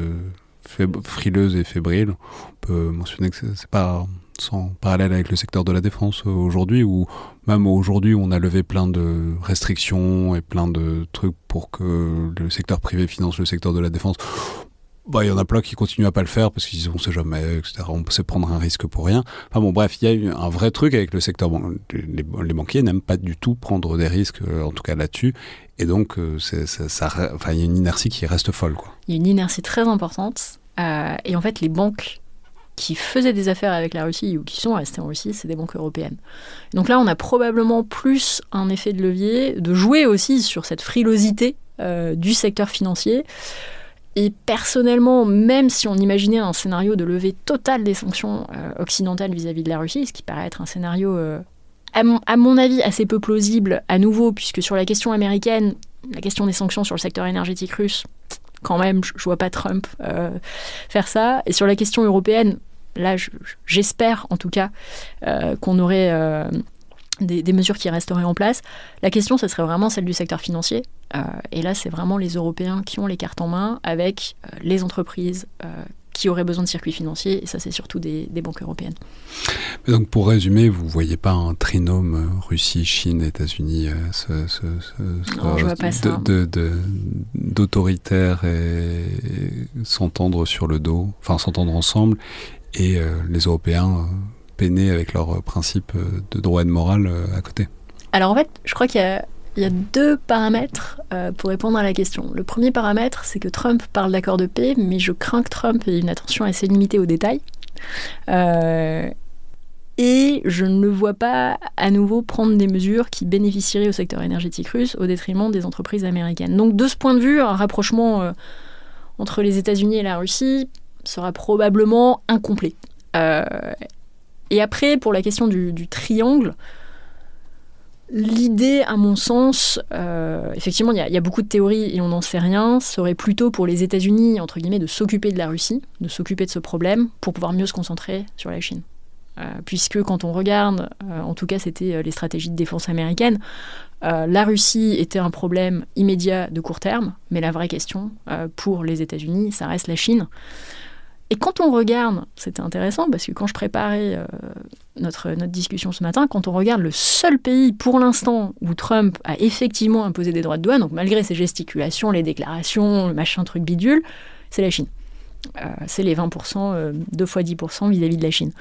Speaker 1: frileuses et fébriles. On peut mentionner que c'est pas sans parallèle avec le secteur de la défense aujourd'hui, où même aujourd'hui on a levé plein de restrictions et plein de trucs pour que le secteur privé finance le secteur de la défense. Il y en a plein qui continuent à pas le faire parce qu'ils disent on sait jamais, etc. On peut se prendre un risque pour rien. Enfin bon, bref, il y a eu un vrai truc avec le secteur. Les banquiers n'aiment pas du tout prendre des risques, en tout cas là-dessus. Et donc, il y a une inertie qui reste folle, quoi.
Speaker 2: Il y a une inertie très importante. Et en fait, les banques qui faisaient des affaires avec la Russie ou qui sont restées en Russie, c'est des banques européennes. Donc là, on a probablement plus un effet de levier, de jouer aussi sur cette frilosité du secteur financier. Et personnellement, même si on imaginait un scénario de levée totale des sanctions occidentales vis-à-vis de la Russie, ce qui paraît être un scénario, à mon avis, assez peu plausible à nouveau, puisque sur la question américaine, la question des sanctions sur le secteur énergétique russe, quand même, je vois pas Trump faire ça. Et sur la question européenne, là, j'espère en tout cas qu'on aurait des mesures qui resteraient en place. La question, ce serait vraiment celle du secteur financier. Et là, c'est vraiment les Européens qui ont les cartes en main avec les entreprises qui auraient besoin de circuits financiers. Et ça, c'est surtout des banques européennes.
Speaker 1: Mais donc, pour résumer, vous ne voyez pas un trinôme Russie, Chine, États-Unis
Speaker 2: non, je vois pas ça.
Speaker 1: D'autoritaires et s'entendre sur le dos, enfin s'entendre ensemble, et les Européens peiner avec leurs principes de droit et de morale à côté.
Speaker 2: Alors en fait, je crois qu'il y a deux paramètres pour répondre à la question. Le premier paramètre, c'est que Trump parle d'accord de paix, mais je crains que Trump ait une attention assez limitée aux détails. Et je ne le vois pas à nouveau prendre des mesures qui bénéficieraient au secteur énergétique russe au détriment des entreprises américaines. Donc de ce point de vue, un rapprochement entre les États-Unis et la Russie sera probablement incomplet. Et après, pour la question du triangle, l'idée, à mon sens, effectivement, il y a beaucoup de théories et on n'en sait rien, serait plutôt pour les États-Unis, entre guillemets, de s'occuper de la Russie, de s'occuper de ce problème pour pouvoir mieux se concentrer sur la Chine. Puisque quand on regarde, en tout cas c'était les stratégies de défense américaines, la Russie était un problème immédiat de court terme, mais la vraie question pour les États-Unis, ça reste la Chine. Et quand on regarde, c'était intéressant parce que quand je préparais notre discussion ce matin, quand on regarde le seul pays pour l'instant où Trump a effectivement imposé des droits de douane, donc malgré ses gesticulations, les déclarations, le machin truc bidule, c'est la Chine. C'est les 20%, 2 fois 10% vis-à-vis de la Chine.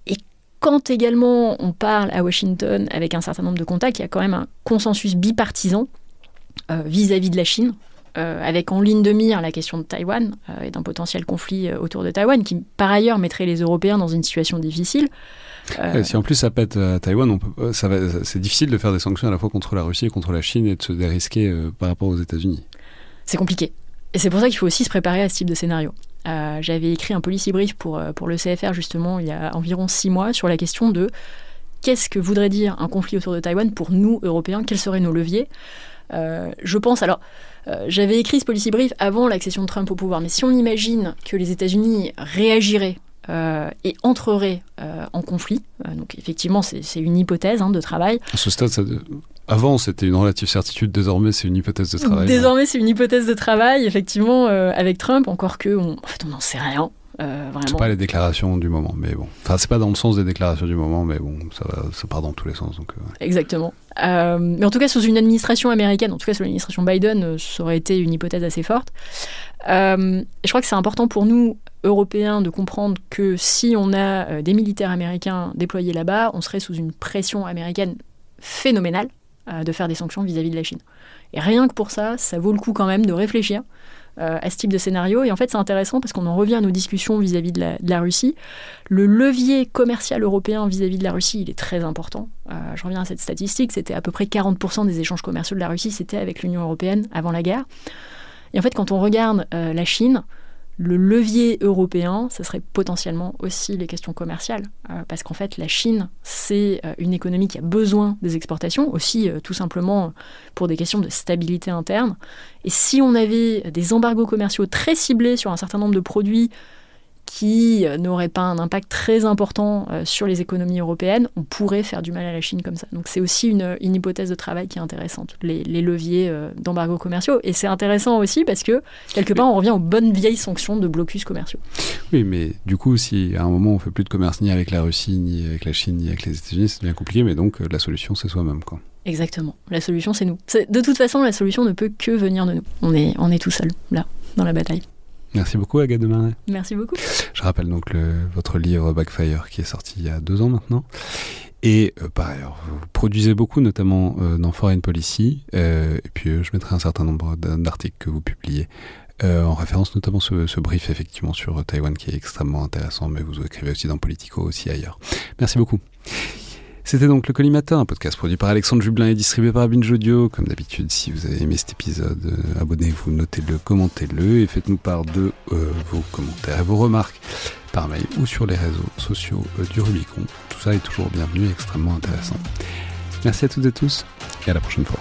Speaker 2: Et quand également on parle à Washington avec un certain nombre de contacts, il y a quand même un consensus bipartisan vis-à-vis de la Chine, avec en ligne de mire la question de Taïwan et d'un potentiel conflit autour de Taïwan, qui par ailleurs mettrait les Européens dans une situation difficile.
Speaker 1: Si en plus ça pète à Taïwan, c'est difficile de faire des sanctions à la fois contre la Russie et contre la Chine et de se dérisquer par rapport aux États-Unis. C'est
Speaker 2: compliqué. Et c'est pour ça qu'il faut aussi se préparer à ce type de scénario. J'avais écrit un policy brief pour le CFR justement il y a environ 6 mois sur la question de qu'est-ce que voudrait dire un conflit autour de Taïwan pour nous, Européens, quels seraient nos leviers. Je pense, j'avais écrit ce policy brief avant l'accession de Trump au pouvoir, mais si on imagine que les États-Unis réagiraient et entreraient en conflit, donc effectivement c'est une hypothèse de travail.
Speaker 1: À ce stade, Avant, c'était une relative certitude, désormais, c'est une hypothèse de travail.
Speaker 2: Désormais, c'est une hypothèse de travail, effectivement, avec Trump, encore que, en fait, on n'en sait rien. Vraiment.
Speaker 1: C'est pas les déclarations du moment, mais bon. Enfin, c'est pas dans le sens des déclarations du moment, mais bon, ça part dans tous les sens. Donc,
Speaker 2: Exactement. Mais en tout cas, sous une administration américaine, en tout cas sous l'administration Biden, ça aurait été une hypothèse assez forte. Et je crois que c'est important pour nous, Européens, de comprendre que si on a des militaires américains déployés là-bas, on serait sous une pression américaine phénoménale de faire des sanctions vis-à-vis de la Chine. Et rien que pour ça, ça vaut le coup quand même de réfléchir à ce type de scénario. Et en fait, c'est intéressant parce qu'on en revient à nos discussions vis-à-vis de la Russie. Le levier commercial européen vis-à-vis de la Russie, il est très important. Je reviens à cette statistique, c'était à peu près 40% des échanges commerciaux de la Russie, c'était avec l'Union européenne avant la guerre. Et en fait, quand on regarde la Chine, le levier européen, ça serait potentiellement aussi les questions commerciales. Parce qu'en fait, la Chine, c'est une économie qui a besoin des exportations, aussi tout simplement pour des questions de stabilité interne. Et si on avait des embargos commerciaux très ciblés sur un certain nombre de produits qui n'auraient pas un impact très important sur les économies européennes, on pourrait faire du mal à la Chine comme ça. Donc c'est aussi une hypothèse de travail qui est intéressante, les leviers d'embargos commerciaux. Et c'est intéressant aussi parce que, quelque part, on revient aux bonnes vieilles sanctions de blocus commerciaux.
Speaker 1: Oui, mais du coup, si à un moment on ne fait plus de commerce ni avec la Russie, ni avec la Chine, ni avec les États-Unis, c'est bien compliqué, mais donc la solution, c'est soi-même, quoi.
Speaker 2: Exactement. La solution, c'est nous. De toute façon, la solution ne peut que venir de nous. On est tout seul, là, dans la bataille.
Speaker 1: Merci beaucoup, Agathe de Marnay.
Speaker 2: Merci beaucoup.
Speaker 1: Je rappelle donc votre livre Backfire qui est sorti il y a 2 ans maintenant. Et par ailleurs, vous produisez beaucoup, notamment dans Foreign Policy. Et puis je mettrai un certain nombre d'articles que vous publiez en référence notamment ce brief effectivement sur Taïwan qui est extrêmement intéressant. Mais vous écrivez aussi dans Politico, aussi ailleurs. Merci beaucoup. C'était donc Le Collimateur, un podcast produit par Alexandre Jublin et distribué par Binge Audio. Comme d'habitude, si vous avez aimé cet épisode, abonnez-vous, notez-le, commentez-le et faites-nous part de vos commentaires et vos remarques par mail ou sur les réseaux sociaux du Rubicon. Tout ça est toujours bienvenu et extrêmement intéressant. Merci à toutes et tous et à la prochaine fois.